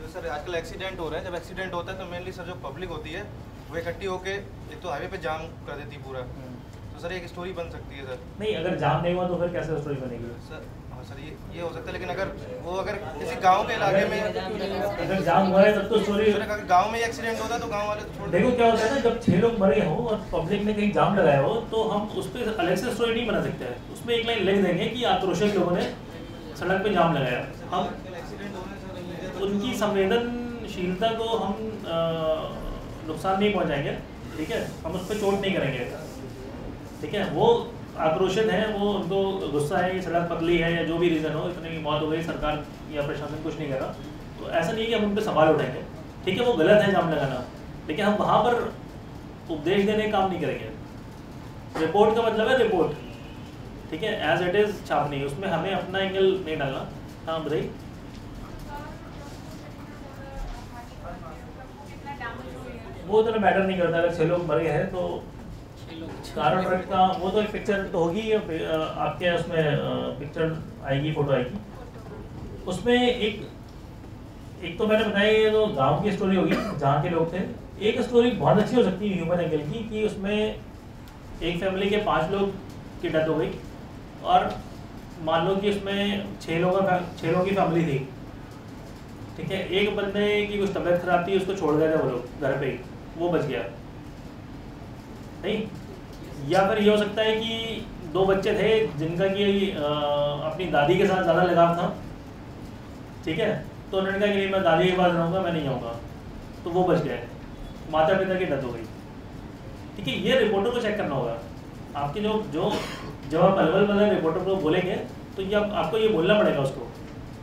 Speaker 8: जो सर आजकल एक्सीडेंट हो रहे हैं, जब एक्सीडेंट होता है तो मेनली सर जो पब्लिक होती है वो इकट्ठी होके एक तो हाईवे पे जाम कर देती है पूरा, तो सर एक स्टोरी बन सकती है सर।
Speaker 1: नहीं, अगर जाम नहीं हुआ तो फिर कैसे स्टोरी बनेगी
Speaker 8: सर? हाँ सर ये हो सकता है, लेकिन अगर किसी गांव के इलाके में
Speaker 1: अगर जाम हुआ है तब तो स्टोरी।
Speaker 8: अगर गांव में एक्सीडेंट होता है तो गांव वाले तो छोड़
Speaker 1: देखो क्या होता है ना, जब 6 लोग मरे हो और पब्लिक ने कहीं जाम लगाया हो तो हम उस पर अलग से स्टोरी नहीं बना सकते हैं। उसमें एक लाइन लिख देंगे कि आक्रोशित लोगों ने सड़क पे जाम लगाया। हम उनकी संवेदनशीलता को हम नुकसान नहीं पहुंचाएंगे, ठीक है, हम उस पर चोट नहीं करेंगे, ठीक है। वो आक्रोशित हैं, वो उनको गुस्सा है, ये सड़क पतली है या जो भी रीज़न हो, इतनी मौत हो गई, सरकार या प्रशासन कुछ नहीं कर रहा, तो ऐसा नहीं कि हम उन पर सवाल उठाएंगे, ठीक है। वो गलत है जाम लगाना, लेकिन हम वहाँ पर उपदेश देने का काम नहीं करेंगे। रिपोर्ट का मतलब है रिपोर्ट, ठीक है, एज इट इज़ छापनी, उसमें हमें अपना एंगल नहीं डालना। हाँ बताइए। वो इतना मैटर नहीं करता, अगर 6 लोग मर गए हैं तो कारण ट्रक का वो तो एक पिक्चर तो होगी, आपके उसमें पिक्चर आएगी, फोटो आएगी, उसमें एक तो मैंने बताया ये तो गांव की स्टोरी होगी जहाँ के लोग थे। एक स्टोरी बहुत अच्छी हो सकती है ह्यूमन एंगल की, कि उसमें एक फैमिली के 5 लोग की डेथ हो गई और मान लो कि उसमें 6 लोगों की फैमिली थी, ठीक है। एक बंदे की कुछ तबीयत खराब थी, उसको छोड़ गए थे वो लोग घर पे ही, वो बच गया नहीं। या फिर ये हो सकता है कि 2 बच्चे थे जिनका कि अपनी दादी के साथ ज़्यादा लगाव था, ठीक है, तो उन्होंने कहा कि नहीं मैं दादी के पास रहूँगा, मैं नहीं आऊँगा, तो वो बच गए, माता पिता की डेथ हो गई, ठीक है। ये रिपोर्टर को चेक करना होगा आपके जब आप अलवल वाले रिपोर्टर को बोलेंगे तो ये आपको ये बोलना पड़ेगा उसको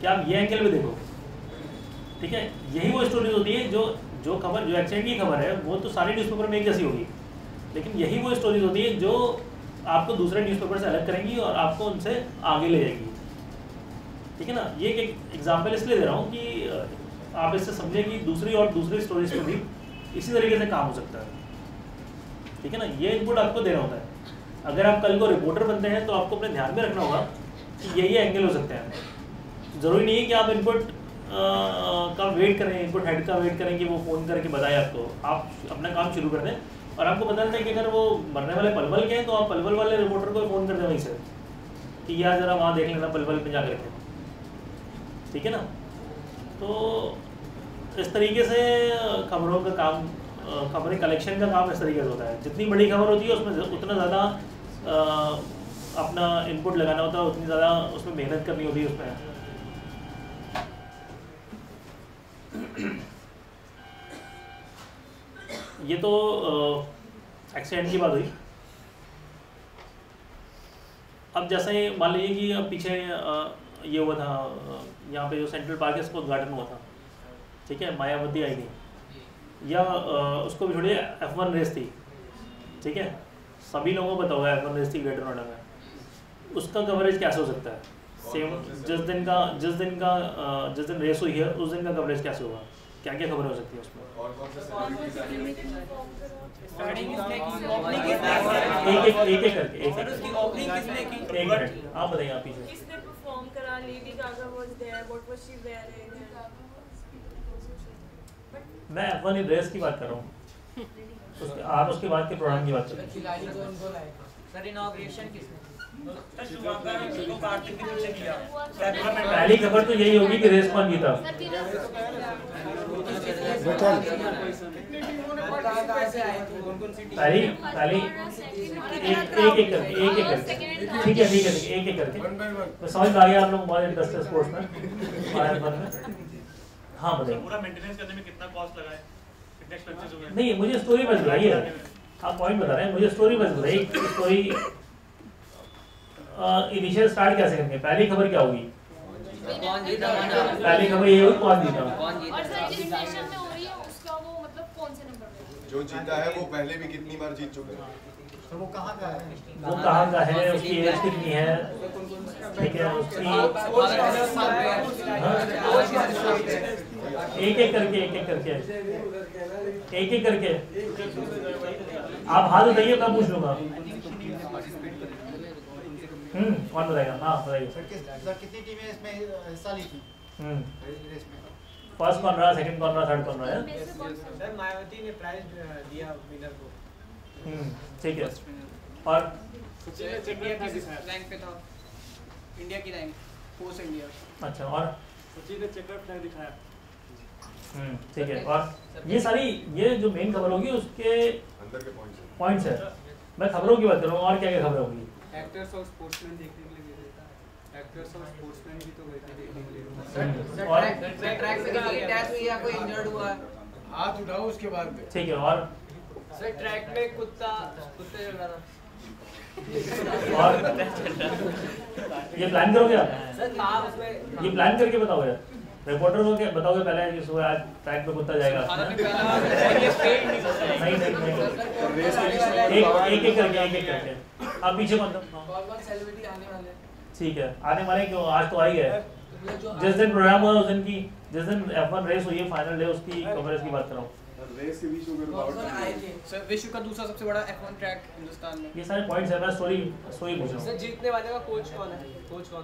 Speaker 1: कि आप ये एंगल भी देखो, ठीक है। यही वो स्टोरी होती है जो खबर, जो एक्सीडेंट की खबर है वो तो सारी न्यूज़पेपर में एक जैसी होगी, लेकिन यही वो स्टोरीज होती है जो आपको दूसरे न्यूज़पेपर से अलग करेंगी और आपको उनसे आगे ले जाएगी, ठीक है ना। ये एक एग्जांपल इसलिए दे रहा हूँ कि आप इससे समझें कि दूसरी स्टोरीज पर भी इसी तरीके से काम हो सकता है, ठीक है ना। ये इनपुट आपको देना होता है। अगर आप कल को रिपोर्टर बनते हैं तो आपको अपने ध्यान में रखना होगा कि ये एंगल हो सकते हैं। ज़रूरी नहीं है कि आप इनपुट का वेट करें, इनपुट हेड का वेट करें कि वो फ़ोन करके बताए आपको। आप अपना काम शुरू कर दें और आपको पता चलता है कि अगर वो मरने वाले पलवल के हैं तो आप पलवल वाले रिपोर्टर को फ़ोन कर दें वहीं से कि यार ज़रा वहाँ देख लेना पलवल में जा करके, ठीक है ना। तो इस तरीके से खबरों का काम, खबरें कलेक्शन का काम इस तरीके से होता है। जितनी बड़ी खबर होती है उसमें उतना ज़्यादा अपना इनपुट लगाना होता है, उतनी ज़्यादा उसमें मेहनत करनी होती है उसमें। ये तो एक्सीडेंट की बात हुई। अब जैसे मान लीजिए कि अब पीछे ये हुआ था यहाँ पे जो सेंट्रल पार्क है उसको उद्घाटन हुआ था, ठीक है, मायावती आई थी, या उसको भी छोड़िए F1 रेस थी, ठीक है, सभी लोगों को पता होगा F1 रेस थी ग्रेटर नोएडा में। उसका कवरेज कैसे हो सकता है? सेम जिस दिन रेस हुई है उस दिन का कवरेज कैसे होगा? क्या क्या खबर हो सकती है उसमें?
Speaker 6: और कौन से सेलिब्रिटी का
Speaker 1: एक आप बताइए, आप पीछे
Speaker 3: किसने परफॉर्म करा? Lady Gaga was there, what was she wearing?
Speaker 1: मैं F1 रेस की बात कर रहा हूँ, आप उसके बाद के प्रोग्राम की बात कर रहे हैं।
Speaker 9: सर इनॉग्रेशन किसने?
Speaker 1: पहली खबर तो यही होगी कि रेस कौन जीता। पहली एक करके ठीक है एक करके मैं समझ में आ गया। आप लोग बहुत इंटरेस्ट है स्पोर्ट्स में। हाँ बताइए।
Speaker 10: पूरा मेंटेनेंस करने में कितना कॉस्ट लगा है, कितने एक्सपेंसेस हुए?
Speaker 1: नहीं, मुझे स्टोरी बस बताइए, आप पॉइंट बता रहे हैं, मुझे स्टोरी बस बताइए। स्टोरी इनिशियल स्टार्ट कैसे करेंगे? पहली खबर क्या होगी? पहली खबर ये होगी कौन जीता।
Speaker 5: और सर जिस नेशन में हो रही है उसका वो मतलब कौन से नंबर पे?
Speaker 6: जो जीता है वो पहले भी कितनी बार जीत चुका है।
Speaker 7: तो वो कहाँ का है?
Speaker 1: वो कहाँ का है, उसकी एज कितनी है, ठीक है, उसकी एक एक करके आप हाथ उठाइए, मैं पूछ लूंगा। कौन बताएगा? हाँ बताइए।
Speaker 7: सर कितनी टीमें इसमें हिस्सा ली थी रेस में?
Speaker 1: फर्स्ट कौन रहा, सेकंड कौन रहा, थर्ड कौन रहा है?
Speaker 11: सर मायावती ने प्राइज दिया विनर को।
Speaker 1: ठीक है। और
Speaker 2: इंडिया की रैंक पे था, इंडिया की रैंक फोर्स इंडिया।
Speaker 1: अच्छा, और
Speaker 10: सचिन ने चेकर फ्लैग दिखाया।
Speaker 1: ठीक है। और ये सारी, ये जो मेन खबर होगी उसके
Speaker 6: अंदर के
Speaker 1: पॉइंट्स है। मैं खबरों की बात कर रहा हूँ, और क्या क्या खबरें होंगी?
Speaker 11: एक्टर्स और स्पोर्ट्समैन देखने के लिए गए थे। एक्टर्स और स्पोर्ट्समैन भी तो गए थे देखने के लिए।
Speaker 1: और
Speaker 2: ट्रैक पे किसी की डेथ हुई या कोई इंजर्ड हुआ है?
Speaker 11: हाथ उठाओ उसके बाद में।
Speaker 1: ठीक है। और
Speaker 2: सर ट्रैक पे कुत्ते चल रहा था।
Speaker 1: और ये प्लान करोगे आप?
Speaker 2: सर था उसमें,
Speaker 1: ये प्लान करके बताओ यार, रिपोर्टर को क्या बताओगे पहले कि सुबह आज ट्रैक पे कुत्ता जाएगा? नहीं, एक करके आप पीछे मत दो।
Speaker 2: सेलिब्रिटी आने वाले।
Speaker 1: ठीक है, आने वाले क्यों, आज तो आ ही गए। जिस दिन प्रोग्राम हुआ उस दिन की, जिस दिन F1 रेस हुई है फाइनल डे, उसकी कवरेज की बात कर रहा हूँ।
Speaker 6: रेस के बीच में
Speaker 2: सर विश्व का दूसरा सबसे बड़ा F1 ट्रैक हिंदुस्तान में।
Speaker 1: ये सारे पॉइंट्स है, मैं स्टोरी पूछ रहा हूँ।
Speaker 2: सर जीतने वाले का कोच कौन है? कोच कौन?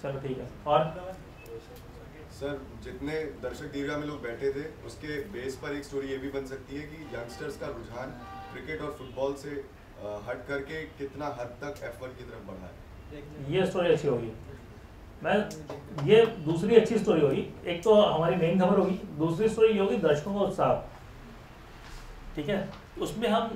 Speaker 1: चलो ठीक है। और
Speaker 6: सर जितने दर्शक दीर्घा में लोग बैठे थे उसके बेस पर एक स्टोरी ये भी बन सकती है कि यंगस्टर्स का रुझान क्रिकेट और फुटबॉल से हट करके कितना हद तक F1 की तरफ बढ़ा है।
Speaker 1: ये स्टोरी अच्छी होगी। ये दूसरी अच्छी स्टोरी होगी। एक तो हमारी मेन खबर होगी, दूसरी स्टोरी ये होगी दर्शकों का उत्साह। ठीक है, उसमें हम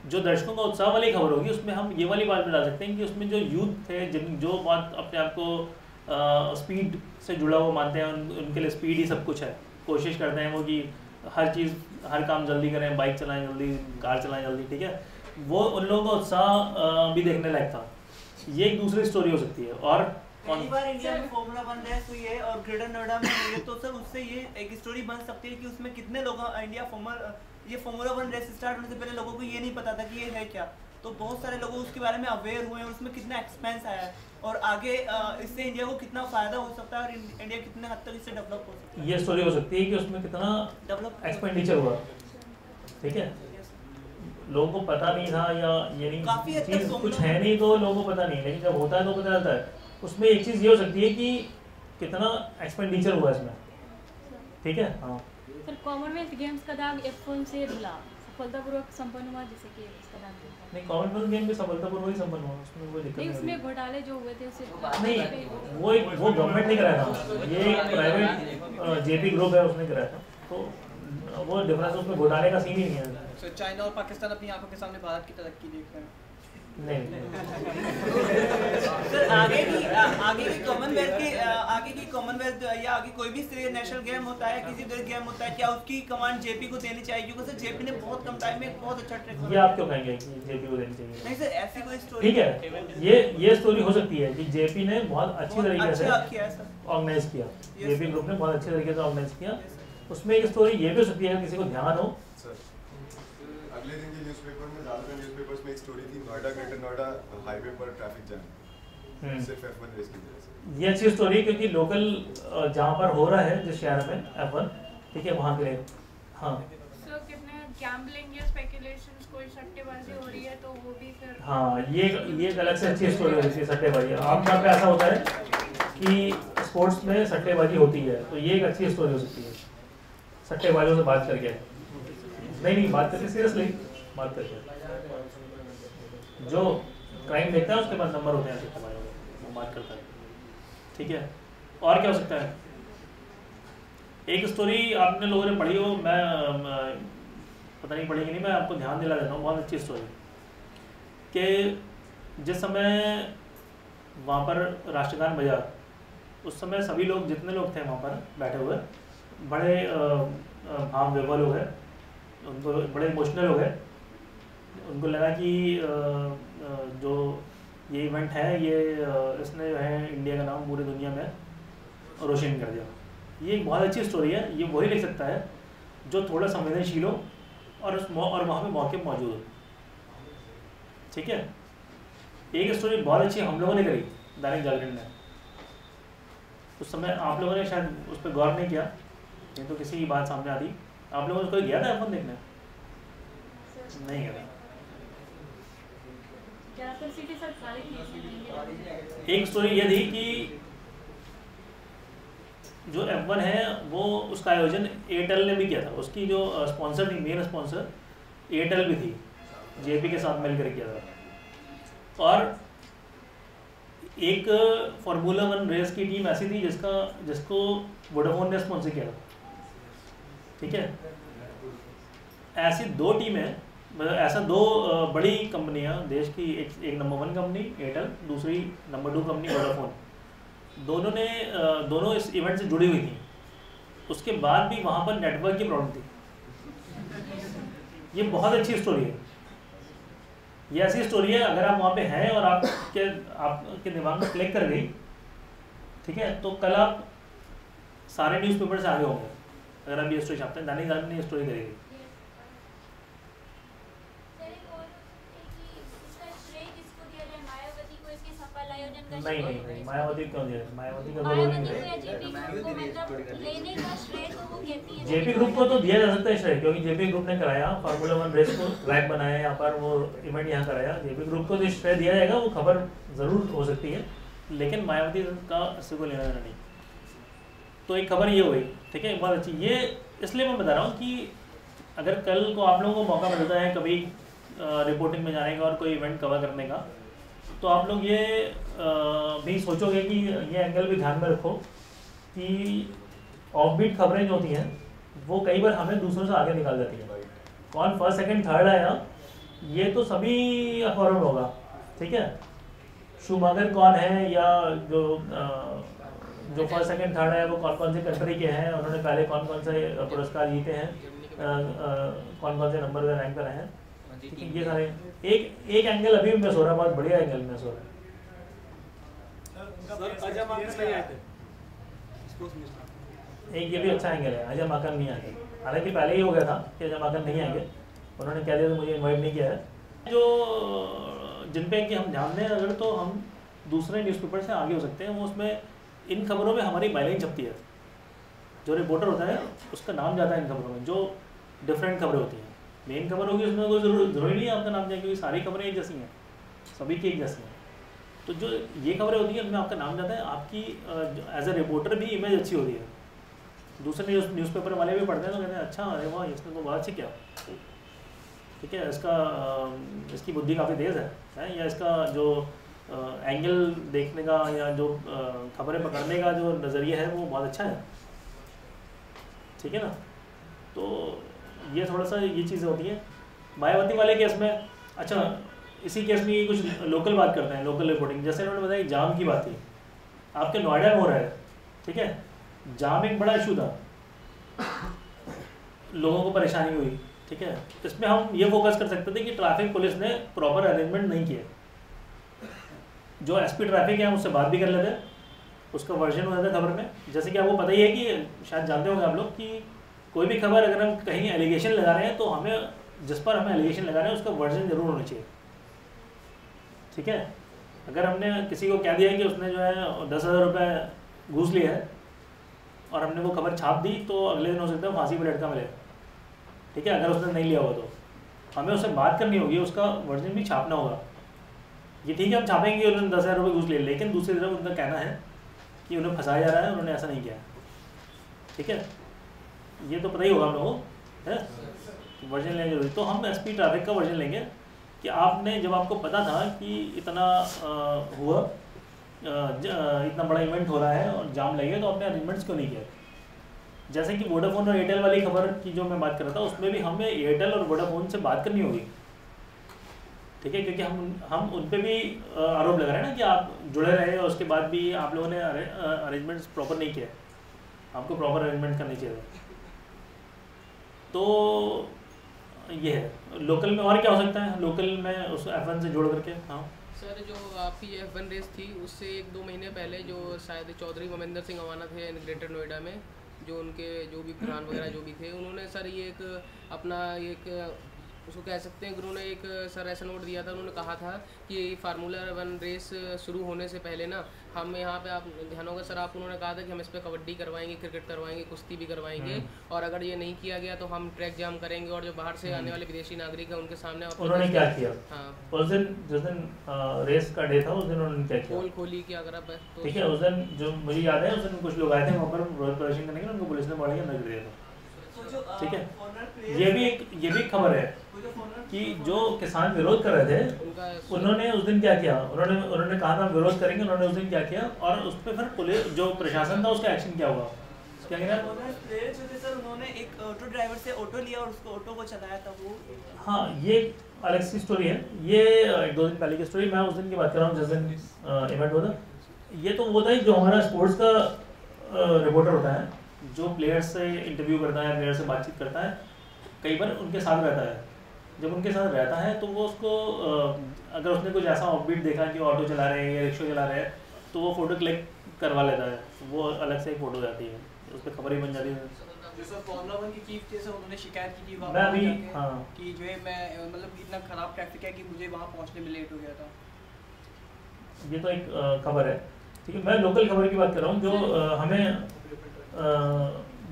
Speaker 1: जो दर्शकों का उत्साह वाली खबर होगी उसमें हम ये वाली बात भी डाल सकते हैं कि उसमें जो यूथ थे, जो बात अपने आप को स्पीड से जुड़ा हुआ मानते हैं, उनके लिए स्पीड ही सब कुछ है। कोशिश करते हैं वो कि हर चीज़, हर काम जल्दी करें, बाइक चलाएं जल्दी, कार चलाएं जल्दी। ठीक है, वो उन लोगों का उत्साह भी देखने लायक था। ये एक दूसरी स्टोरी हो सकती है। और
Speaker 4: पहली बार इंडिया में फॉर्मूला 1 रेस हुई है और ग्रेटर नोएडा में हुई है, तो सर उससे ये एक स्टोरी बन सकती है कि उसमें कितने लोग ये फॉर्मूला 1 रेस स्टार्ट होने से पहले लोगों को ये नहीं पता था कि ये है क्या, तो बहुत सारे लोग उसके बारे में अवेयर हुए हैं, उसमें कितना एक्सपेंस आया है और आगे इससे इंडिया को कितना फायदा हो सकता है और इंडिया कितने हद तक इससे डेवलप हो सकता है।
Speaker 1: ये स्टोरी हो सकती है कि उसमें कितना एक्सपेंडिचर हुआ। ठीक है, लोगों को पता नहीं था या ये नहीं, चीज़ कुछ है नहीं तो लोगों को पता नहीं, लेकिन जब होता है तो पता चलता है। उसमें एक चीज़ ये हो सकती है कि कितना एक्सपेंडिचर हुआ इसमें। ठीक है। हाँ
Speaker 12: सर, कॉमनवेल्थ गेम्स का दाग F1 से धुला, सफलतापूर्वक संपन्न हुआ, जैसे कि इसका दाग
Speaker 1: नहीं, कॉमनवेल्थ गेम भी सफलतापूर्वक ही संपन्न हुआ, उसमें कोई दिक्कत
Speaker 12: नहीं। उसमें घोटाले जो हुए थे उससे
Speaker 1: नहीं, वो गवर्नमेंट ने कराया था, ये प्राइवेट JP ग्रुप है उसने कराया था, तो वो डिफरेंस उसमें घोटाले का सीन ही नहीं है।
Speaker 2: सर चाइना और पाकिस्तान अपनी आंखों के सामने भारत की तरक्की देख रहे हैं।
Speaker 1: नहीं
Speaker 4: सर आगे की कॉमनवेल्थ या आगे कोई भी नेशनल गेम होता है, किसी भी गेम होता है, क्या उसकी कमांड JP को देनी चाहिए? क्योंकि सर JP ने बहुत कम टाइम में बहुत अच्छा ट्रैक।
Speaker 1: ये आप क्यों कहेंगे कि JP को देनी चाहिए?
Speaker 4: नहीं सर, ऐसी कोई स्टोरी।
Speaker 1: ठीक है, ये स्टोरी हो सकती है कि JP ने बहुत अच्छी तरीके से ऑर्गेनाइज किया, JP ग्रुप ने बहुत अच्छे तरीके से ऑर्गेनाइज किया। उसमें एक स्टोरी ये भी हो सकती है, किसी को ध्यान हो।
Speaker 6: अगले दिन के न्यूज़पेपर में, ज़्यादातर न्यूज़पेपर्स में एक स्टोरी थी, नोएडा ग्रेटर नोएडा हाईवे पर ट्रैफिक जैम सिर्फ F1 रेस की वजह से।
Speaker 1: ये अच्छी स्टोरी, क्योंकि लोकल जहाँ पर हो रहा है जिस शहर में F1, ठीक है, वहाँ के लिए। हाँ
Speaker 5: सो कितने गैम्बलिंग या स्पेकुलेशंस, कोई सट्टेबाजी हो रही है तो वो भी फिर।
Speaker 1: हाँ, ये एक अलग से अच्छी स्टोरी होती है, सट्टेबाजी। आमतौर पे ऐसा होता है कि स्पोर्ट्स में सट्टेबाजी होती है, तो ये एक अच्छी स्टोरी हो सकती है, सट्टेबाजों से बात करके। नहीं बात करके, सीरियसली बात करके, जो क्राइम देखता है उसके पास नंबर होते हैं सट्टेबाजों के, वो बात करता है। ठीक है, और क्या हो सकता है? एक स्टोरी आपने लोगों ने पढ़ी हो, मैं पता नहीं पढ़ी कि नहीं, मैं आपको ध्यान दिला देता हूँ, बहुत अच्छी स्टोरी कि जिस समय वहाँ पर राष्ट्रगान बजा, उस समय सभी लोग, जितने लोग थे वहाँ पर बैठे हुए, बड़े भाव विभोर लोग हैं, उनको बड़े इमोशनल हो गए। उनको लगा कि जो ये इवेंट है, ये इसने जो है इंडिया का नाम पूरी दुनिया में रोशन कर दिया। ये एक बहुत अच्छी स्टोरी है। ये वही लिख सकता है जो थोड़ा संवेदनशील हो और वहाँ पे मौके मौजूद हो। ठीक है, एक स्टोरी बहुत अच्छी हम लोगों ने करी दैनिक जागरण में, उस समय आप लोगों ने शायद उस पर गौर नहीं किया, नहीं तो किसी की बात सामने आती। आप लोगों ने कोई गया था F1 देखने? नहीं गया। एक स्टोरी ये थी कि जो F1 है वो उसका आयोजन एयरटेल ने भी किया था, उसकी जो स्पॉन्सर थी, मेन स्पॉन्सर एयरटेल भी थी, जेपी के साथ मिलकर किया था। और एक फार्मूला 1 रेस की टीम ऐसी थी जिसको वोडाफोन ने स्पॉन्सर किया था। ठीक है, ऐसी 2 टीमें, मतलब ऐसा 2 बड़ी कंपनियां देश की, एक नंबर 1 कंपनी एयरटेल, दूसरी नंबर 2 कंपनी वोडाफोन, दोनों इस इवेंट से जुड़ी हुई थी। उसके बाद भी वहाँ पर नेटवर्क की प्रॉब्लम थी। ये बहुत अच्छी स्टोरी है, ये ऐसी स्टोरी है अगर आप वहाँ पे हैं और आपके दिमाग में क्लिक कर गई, ठीक है, तो कल आप सारे न्यूज़पेपर से आगे होंगे अगर आप ये स्टोरी छापते हैं। दैनिक जागरण ने ये स्टोरी करेगी। नहीं, मायावती क्यों दिया? मायावती का रोल नहीं है। जेपी ग्रुप को तो दिया जा सकता है श्रेय, क्योंकि जेपी ग्रुप ने कराया फार्मूला 1 रेस को, ट्रैक बनाया यहाँ पर, वो इवेंट यहाँ कराया, जेपी ग्रुप को जो श्रेय दिया जाएगा वो खबर ज़रूर हो सकती है, लेकिन मायावती का इससे कोई लेना देना नहीं। तो एक खबर ये हुई, ठीक है, बहुत अच्छी। ये इसलिए मैं बता रहा हूँ कि अगर कल को आप लोगों को मौका मिलता है कभी रिपोर्टिंग में जाने का और कोई इवेंट कवर करने का, तो आप लोग ये भी सोचोगे कि ये एंगल भी ध्यान में रखो कि ऑफबीट खबरें जो होती हैं वो कई बार हमें दूसरों से आगे निकाल देती हैं। कौन फर्स्ट सेकंड थर्ड आया ये तो सभी अखबारों में होगा, ठीक है, शूमाकर कौन है या जो फर्स्ट सेकंड थर्ड आया वो कौन कौन से कंट्री के हैं, उन्होंने पहले कौन कौन से पुरस्कार जीते हैं, कौन कौन से नंबर पर रैंक पर हैं, ठीक है, ये सारे एक एंगल अभी मिस हो रहा है, बहुत बढ़िया एंगल मिस हो रहा है। एक ये भी अच्छा एंगल है, अजय माकन नहीं आएंगे, हालांकि पहले ही हो गया था कि अजय माकन नहीं आएंगे, उन्होंने कह दिया तो मुझे इन्वाइट नहीं किया है। जो जिन पे कि हम ध्यान दें अगर, तो हम दूसरे न्यूज़पेपर से आगे हो सकते हैं। वो उसमें इन खबरों में हमारी बाइलाइन छपती है, जो रिपोर्टर होता है उसका नाम जाता है इन खबरों में, जो डिफरेंट खबरें होती हैं। मेन खबर होगी उसमें कोई ज़रूरी नहीं है आपका नाम जाए, क्योंकि सारी खबरें एक जैसी हैं, सभी की एक जैसी हैं। तो जो ये खबरें होती हैं उनमें आपका नाम जाता है, आपकी एज ए रिपोर्टर भी इमेज अच्छी होती है। दूसरे न्यूज़पेपर वाले भी पढ़ते हैं तो कहते हैं अच्छा अरे वाह इसने तो बहुत अच्छी किया, ठीक है, इसकी बुद्धि काफ़ी तेज़ है, या इसका जो एंगल देखने का या जो खबरें पकड़ने का जो नज़रिया है वो बहुत अच्छा है, ठीक है ना। तो ये थोड़ा सा ये चीज़ें होती हैं। मायावती वाले केस में, अच्छा इसी केस में कुछ लोकल बात करते हैं, लोकल रिपोर्टिंग। जैसे उन्होंने बताया जाम की बात थी, आपके नोएडा में हो रहा है, ठीक है, जाम एक बड़ा इशू था, लोगों को परेशानी हुई, ठीक है। इसमें हम ये फोकस कर सकते थे कि ट्रैफिक पुलिस ने प्रॉपर अरेंजमेंट नहीं किया। जो एसपी ट्रैफिक है उससे बात भी कर लेते, उसका वर्जन हो जाता खबर में। जैसे कि आपको पता ही है कि शायद जानते होंगे आप लोग कि कोई भी खबर अगर हम कहीं एलिगेशन लगा रहे हैं तो हमें जिस पर हमें एलिगेशन लगा रहे हैं उसका वर्जन जरूर होना चाहिए, ठीक है। अगर हमने किसी को कह दिया कि उसने जो है 10,000 रुपये घूस लिया है और हमने वो खबर छाप दी, तो अगले दिन हो सकता है फांसी पर लटका मिले, ठीक है, अगर उसने नहीं लिया हुआ तो हमें उससे बात करनी होगी, उसका वर्जन भी छापना होगा। ये ठीक है हम छापेंगे उन्होंने 10,000 रुपये घूस लिए, लेकिन दूसरी तरफ उनका कहना है कि उन्हें फंसाया जा रहा है, उन्होंने ऐसा नहीं किया, ठीक है। ये तो पता ही होगा हम लोगों को, है वर्जन लेना जरूरी। तो हम एसपी ट्रैफिक का वर्जन लेंगे कि आपने जब आपको पता था कि इतना हुआ, इतना बड़ा इवेंट हो रहा है और जाम लगेगा, तो आपने अरेंजमेंट्स क्यों नहीं किया। जैसे कि वोडाफोन और एयरटेल वाली खबर की जो मैं बात कर रहा था, उसमें भी हमें एयरटेल और वोडाफोन से बात करनी होगी, ठीक है, क्योंकि हम उन पर भी आरोप लगा रहे हैं ना कि आप जुड़े रहे और उसके बाद भी आप लोगों ने अरेंजमेंट्स प्रॉपर नहीं किया, आपको प्रॉपर अरेंजमेंट करनी चाहिए। तो ये है लोकल में। और क्या हो सकता है लोकल में उस F1 से जोड़ करके? हाँ
Speaker 2: सर, जो आपकी F1 रेस थी उससे 1-2 महीने पहले जो शायद चौधरी मोमेंद्र सिंह अवाना थे ग्रेटर नोएडा में, जो उनके जो भी प्रधान वगैरह जो भी थे, उन्होंने सर ये एक अपना एक उसको कह सकते हैं कि उन्होंने एक सर ऐसा नोट दिया था, उन्होंने कहा था कि फार्मूला 1 रेस शुरू होने से पहले ना हम यहाँ पे, आप ध्यान होगा सर, आप उन्होंने कहा था कि हम इस पे कबड्डी करवाएंगे, क्रिकेट करवाएंगे, कुश्ती भी करवाएंगे, और अगर ये नहीं किया गया तो हम ट्रैक जाम करेंगे और जो बाहर से आने वाले विदेशी नागरिक हैं उनके सामने
Speaker 1: उन्होंने क्या किया।
Speaker 2: हाँ,
Speaker 1: उस दिन जिस दिन रेस का डे था उस दिन उन्होंने क्या किया,
Speaker 2: पोल खोली की अगर आप तो
Speaker 1: ठीक है। उस दिन जो मुझे याद है, उस दिन कुछ लोग आए थे वहाँ पर विरोध प्रदर्शन करने के लिए, उनको पुलिस ने मार के अंदर कर दिया था, ठीक है। ये भी एक खबर है कि जो किसान विरोध कर रहे थे उन्होंने उस दिन क्या किया, उन्होंने कहा था विरोध करेंगे, उन्होंने उस दिन क्या किया, और उस पर फिर पुलिस जो प्रशासन था उसका एक्शन क्या हुआ, क्या कह रहे
Speaker 4: सर, उन्होंने एक ऑटो ड्राइवर से ऑटो लिया और उसको ऑटो को चलाया था वो।
Speaker 1: हाँ, ये अलग सी स्टोरी है, ये 1-2 दिन पहले की स्टोरी। मैं उस दिन की बात कर रहा हूँ जिस दिन इवेंट हुआ था। ये तो वो था जो हमारा स्पोर्ट्स का रिपोर्टर होता है, जो प्लेयर से इंटरव्यू करता है, प्लेयर से बातचीत करता है, कई बार उनके साथ रहता है। जब उनके साथ रहता है तो वो उसको अगर उसने कुछ ऐसा ऑफबीट देखा कि वो ऑटो चला रहे हैं या रिक्शा चला रहे हैं, तो वो फ़ोटो क्लिक करवा लेता है, वो अलग से एक फ़ोटो जाती है, उस पर खबर ही बन जाती है।
Speaker 4: जैसे फॉर्मूला 1 की चीफ थे, उन्होंने शिकायत की थी
Speaker 1: मैं अभी हाँ
Speaker 4: कि जो है मैं मतलब इतना ख़राब ट्रैफिक है कि मुझे वहाँ पहुँचने में लेट हो गया था।
Speaker 1: ये तो एक खबर है, ठीक है। मैं लोकल खबर की बात कर रहा हूँ, जो हमें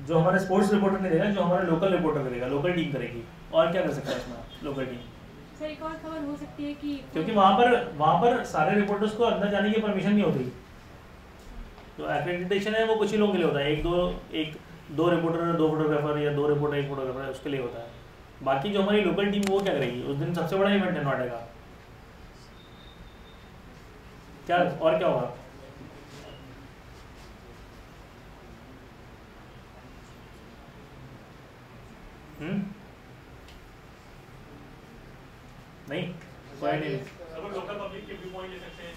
Speaker 1: जो हमारे स्पोर्ट्स रिपोर्टर ने देगा, जो हमारा लोकल रिपोर्टर करेगा, लोकल टीम करेगी, और क्या कर सकता है इसमें लोकल टीम।
Speaker 12: सर एक और खबर हो सकती है कि
Speaker 1: क्योंकि वहाँ पर सारे रिपोर्टर्स को अंदर जाने की परमिशन नहीं होती, तो एक्रेडिटेशन है वो कुछ ही लोगों के लिए होता है, एक दो रिपोर्टर 2 फोटोग्राफर या 2 रिपोर्टर 1 फोटोग्राफर उसके लिए होता है। बाकी जो हमारी लोकल टीम वो क्या करेगी, उस दिन सबसे बड़ा इवेंट है नोएडा का, क्या और क्या होगा। नहीं, कोई नहीं,
Speaker 10: लोकल पब्लिक के व्यू पॉइंट ले सकते हैं,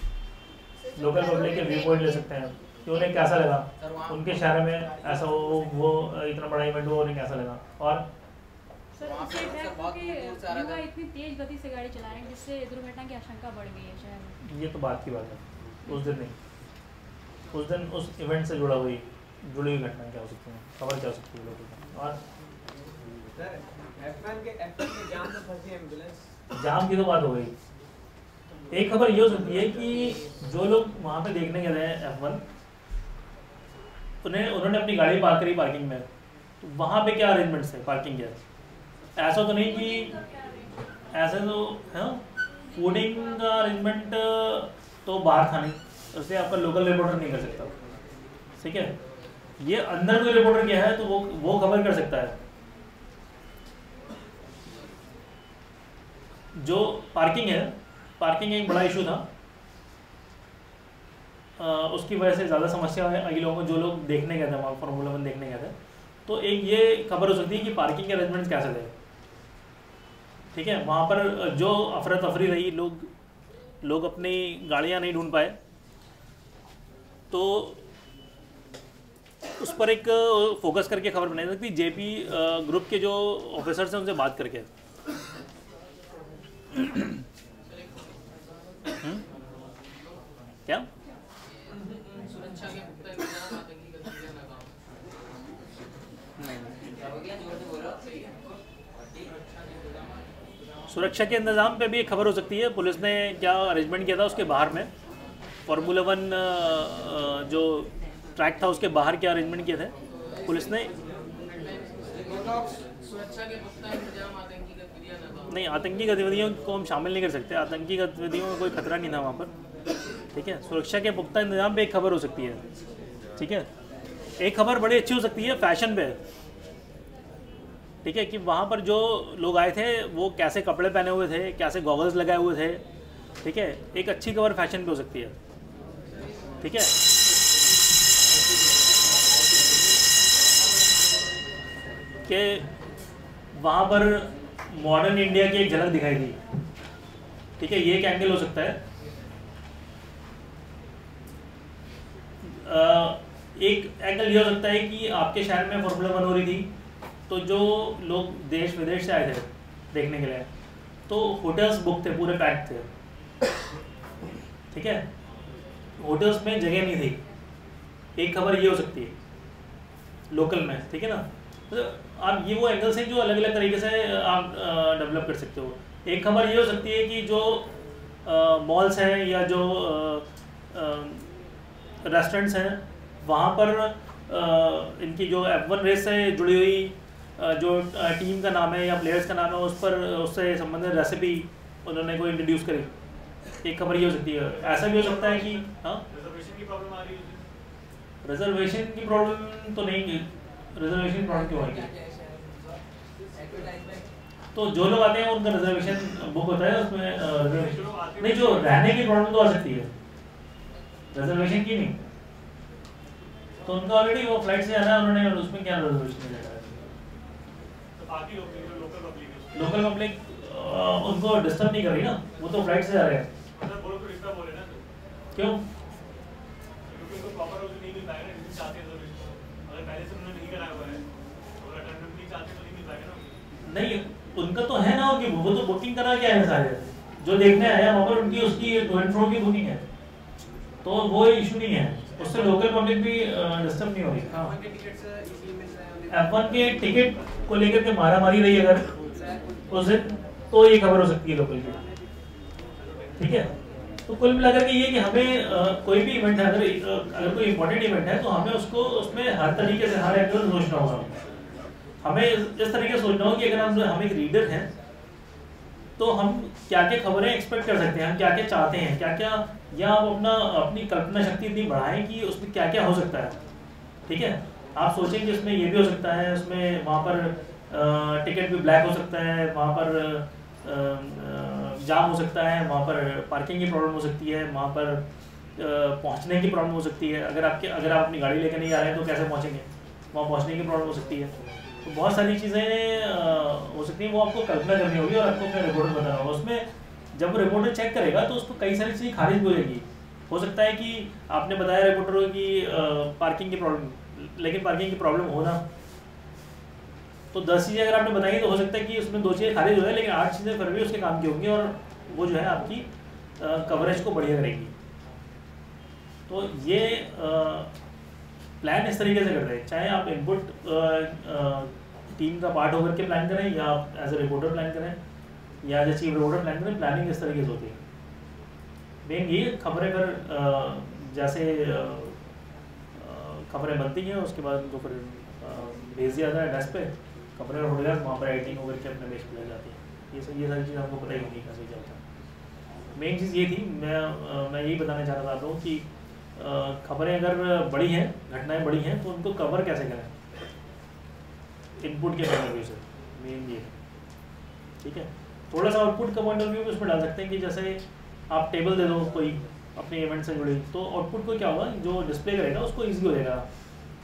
Speaker 1: लोकल पब्लिक के व्यू पॉइंट ले सकते हैं कि उन्हें कैसा लगा, उनके शहर में ऐसा वो इतना बड़ा इवेंट हुआ, उन्हें कैसा लगा। और
Speaker 12: सर उसे ट्रैक के युवा इतनी तेज गति से गाड़ी चला रहे हैं जिससे दुर्घटना की आशंका बढ़ गई है शहर में।
Speaker 1: ये तो बात की बात है, उस दिन नहीं, उस दिन उस इवेंट से जुड़ी हुई घटना क्या हो सकती है, खबर क्या हो सकती है लोगों को। और जाम की तो बात हो गई। एक खबर ये हो सकती है कि जो लोग वहाँ पे देखने गए थे F1, उन्होंने अपनी गाड़ी पार्क करी पार्किंग में, तो वहाँ पे क्या अरेंजमेंट्स थे पार्किंग के, ऐसा तो नहीं कि ऐसे तो है फूडिंग का अरेंजमेंट तो बाहर था नहीं, उससे आपका लोकल रिपोर्टर नहीं कर सकता, ठीक है। ये अंदर कोई रिपोर्टर क्या है तो वो खबर कर सकता है। जो पार्किंग है, पार्किंग एक बड़ा इशू था, उसकी वजह से ज़्यादा समस्या आई लोगों को, जो लोग देखने गए थे वहाँ फार्मूला 1 देखने गए थे। तो एक ये खबर हो सकती है कि पार्किंग के अरेंजमेंट्स कैसे थे, ठीक है। वहाँ पर जो अफरा तफरी रही, लोग अपनी गाड़ियाँ नहीं ढूंढ पाए, तो उस पर एक फोकस करके खबर बनाई सकती। जेपी ग्रुप के जो ऑफिसर्स हैं उनसे बात करके क्या
Speaker 2: सुरक्षा के पुख्ता इंतजाम, आतंकी गतिविधियां नाकाम।
Speaker 1: सुरक्षा के इंतजाम पे भी एक खबर हो सकती है, पुलिस ने क्या अरेंजमेंट किया था उसके बाहर में, फार्मूला 1 जो ट्रैक था उसके बाहर क्या अरेंजमेंट किए थे पुलिस ने।
Speaker 2: सुरक्षा के पुख्ता इंतजाम, आतंकी गतिविधियां नाकाम।
Speaker 1: नहीं, आतंकी गतिविधियों को हम शामिल नहीं कर सकते, आतंकी गतिविधियों में कोई खतरा नहीं था वहाँ पर, ठीक है। सुरक्षा के पुख्ता इंतजाम पे एक खबर हो सकती है, ठीक है। एक खबर बड़ी अच्छी हो सकती है फैशन पे, ठीक है, कि वहाँ पर जो लोग आए थे वो कैसे कपड़े पहने हुए थे, कैसे गॉगल्स लगाए हुए थे, ठीक है। एक अच्छी खबर फैशन पे हो सकती है, ठीक है। कि वहाँ पर मॉडर्न इंडिया की एक झलक दिखाई दी, ठीक है, ये एक एंगल हो सकता है। एक एंगल ये हो सकता है कि आपके शहर में फार्मूला 1 हो रही थी, तो जो लोग देश विदेश से आए थे देखने के लिए, तो होटल्स बुक थे, पूरे पैक थे, ठीक है, होटल्स में जगह नहीं थी। एक खबर ये हो सकती है, लोकल में, ठीक है ना। मतलब आप ये वो एंगल्स हैं जो अलग अलग तरीके से आप डेवलप कर सकते हो। एक खबर ये हो सकती है कि जो मॉल्स हैं या जो रेस्टोरेंट्स हैं वहाँ पर इनकी जो F1 रेस से जुड़ी हुई जो टीम का नाम है या प्लेयर्स का नाम है उस पर उससे संबंधित रेसिपी उन्होंने कोई इंट्रोड्यूस करी, एक खबर ये हो सकती है। ऐसा भी हो सकता है कि हाँ
Speaker 10: रिजर्वेशन की प्रॉब्लम आ रही है,
Speaker 1: रिजर्वेशन की प्रॉब्लम तो नहीं, रिजर्वेशन की प्रॉब्लम क्यों आएगी? तो जो लोग आते हैं उनका रिजर्वेशन बुक होता है, उसमें रिजर्वेशन नहीं, जो रहने की प्रॉब्लम तो आ सकती है, रिजर्वेशन की नहीं। तो उनका ऑलरेडी वो फ्लाइट से आना है उन्होंने, और उसमें क्या रिजर्वेशन मिलेगा?
Speaker 10: तो बाकी लोग जो
Speaker 1: लोकल पब्लिक उनको डिस्टर्ब नहीं कर रही ना, वो तो फ्लाइट से आ रहे हैं।
Speaker 10: मतलब वो लोग तो डिस्टर्ब हो रहे हैं ना,
Speaker 1: क्यों?
Speaker 10: क्योंकि उनको प्रॉपर रोज नहीं मिल पाएगा ना, जिस चाहते हैं रिजर्वेशन अगर पहले से उन्होंने नहीं कराया हुआ है और अटेंडेंस नहीं चाहते तो नहीं मिल पाएगा ना।
Speaker 1: नहीं, उनका तो है ना, उनकी वो तो बुकिंग करा क्या है, सारे जो देखने आया वहाँ पर उनकी उसकी टू एंड फ्रो की बुकिंग है, तो वो इशू नहीं है, उससे लोकल पब्लिक भी डिस्टर्ब नहीं होगी। हाँ, F1 के टिकट को लेकर के मारामारी रही अगर उस दिन, तो ये खबर हो सकती है लोकल की, ठीक है। तो कुल मिलाकर के ये कि हमें कोई भी इवेंट है, अगर कोई इंपॉर्टेंट इवेंट है तो हमें उसको उसमें हर तरीके से हर एंगल सोचना होगा। हमें इस तरीके से सोचना होगा कि अगर हम एक रीडर हैं तो हम क्या क्या खबरें एक्सपेक्ट कर सकते हैं, हम क्या क्या चाहते हैं, क्या क्या, या आप अपनी कल्पना शक्ति इतनी बढ़ाएं कि उसमें क्या क्या हो सकता है, ठीक है। आप सोचें कि उसमें ये भी हो सकता है, उसमें वहाँ पर टिकट भी ब्लैक हो सकता है, वहाँ पर जाम हो सकता है, वहाँ पर पार्किंग की प्रॉब्लम हो सकती है, वहाँ पर पहुँचने की प्रॉब्लम हो सकती है। अगर आप अपनी गाड़ी लेकर नहीं आ रहे हैं तो कैसे पहुँचेंगे, वहाँ पहुँचने की प्रॉब्लम हो सकती है। तो बहुत सारी चीज़ें हो सकती हैं, वो आपको कल्पना करनी होगी और आपको अपना रिपोर्टर बताना होगा। उसमें जब रिपोर्टर चेक करेगा तो उसको कई सारी चीज़ें खारिज हो जाएगी। हो सकता है कि आपने बताया रिपोर्टर को कि पार्किंग की प्रॉब्लम, लेकिन पार्किंग की प्रॉब्लम होना, तो 10 चीज़ें अगर आपने बताई तो हो सकता है कि उसमें 2 चीज़ें खारिज हो जाए, लेकिन 8 चीज़ें फिर भी उसके काम की होंगी और वो जो है आपकी कवरेज को बढ़िया करेंगी। तो ये प्लान इस तरीके से करते हैं, चाहे आप इनपुट टीम का पार्ट होकर के प्लान करें या आप एज ए रिपोर्टर प्लान करें या as a chief reporter plan करें, प्लानिंग इस तरीके से होती है। मेन ये खबरें फिर जैसे खबरें बनती हैं उसके बाद उनको फिर भेज दिया जाता है डेस्क पे, खबरें हो गया वहाँ पर एडिटिंग होकर के अपने बेस पर ले जाती है। ये सारी चीज़ें आपको पता ही होगी कैसे चलता है। मेन चीज़ ये थी, मैं यही बताना चाह रहा था आपको कि खबरें अगर बड़ी हैं, घटनाएं बड़ी हैं, तो उनको कवर कैसे करें इनपुट के पॉइंट ऑफ व्यू से, मेन ये, ठीक है। थोड़ा सा आउटपुट का पॉइंट ऑफ व्यू उसमें डाल सकते हैं कि जैसे आप टेबल दे दो कोई अपने इवेंट से जुड़ी, तो आउटपुट को क्या होगा, जो डिस्प्ले करेगा उसको ईजी हो जाएगा,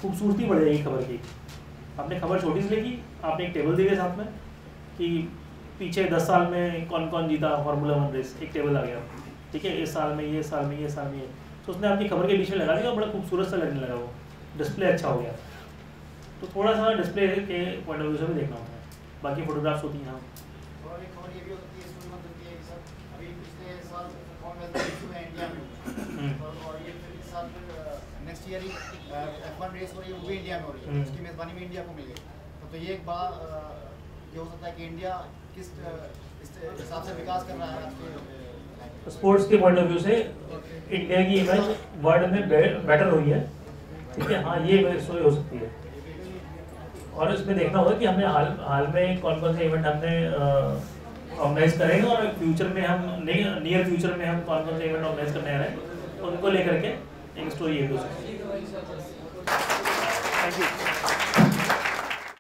Speaker 1: खूबसूरती बढ़ जाएगी खबर की। आपने खबर छोटी सी लेगी, आपने एक टेबल दिया साथ में कि पीछे 10 साल में कौन कौन जीता फार्मूला 1 रेस, एक टेबल आ गया, ठीक है, इस साल में ये, साल में ये, साल में ये, तो उसने आपकी खबर के बीच में लगा दिया और बड़ा खूबसूरत सा लगने लगा, वो डिस्प्ले अच्छा हो गया। तो थोड़ा सा डिस्प्ले के पॉइंट ऑफ व्यू से भी देखना होता है। बाकी फोटोग्राफ्स होती हैं।
Speaker 7: और एक खबर ये भी होती है, इसमें मतलब ये सब अभी पिछले साल कॉमनवेल्थ में इंडिया में, और ये फिर इस साल फिर नेक्स्ट ईयर ही F1 रेस हो रही है, वो भी इंडिया में हो रही है, उसकी मेज़बानी में इंडिया को मिल गई। तो ये एक बड़ा ये हो सकता है कि इंडिया किस हिसाब से विकास कर रहा है आपके
Speaker 1: स्पोर्ट्स के पॉइंट ऑफ व्यू से इंडिया की इमेज वर्ल्ड में बेटर हुई है, ठीक है। हाँ, ये स्टोरी हो सकती है। और इसमें देखना होगा कि हमने हाल में कौन कौन से इवेंट हमने ऑर्गेनाइज करेंगे और फ्यूचर में हम नियर फ्यूचर में हम कौन कौन से इवेंट ऑर्गेनाइज करने आ रहे हैं, उनको लेकर के एक स्टोरी ये हो सकती है। Thank you.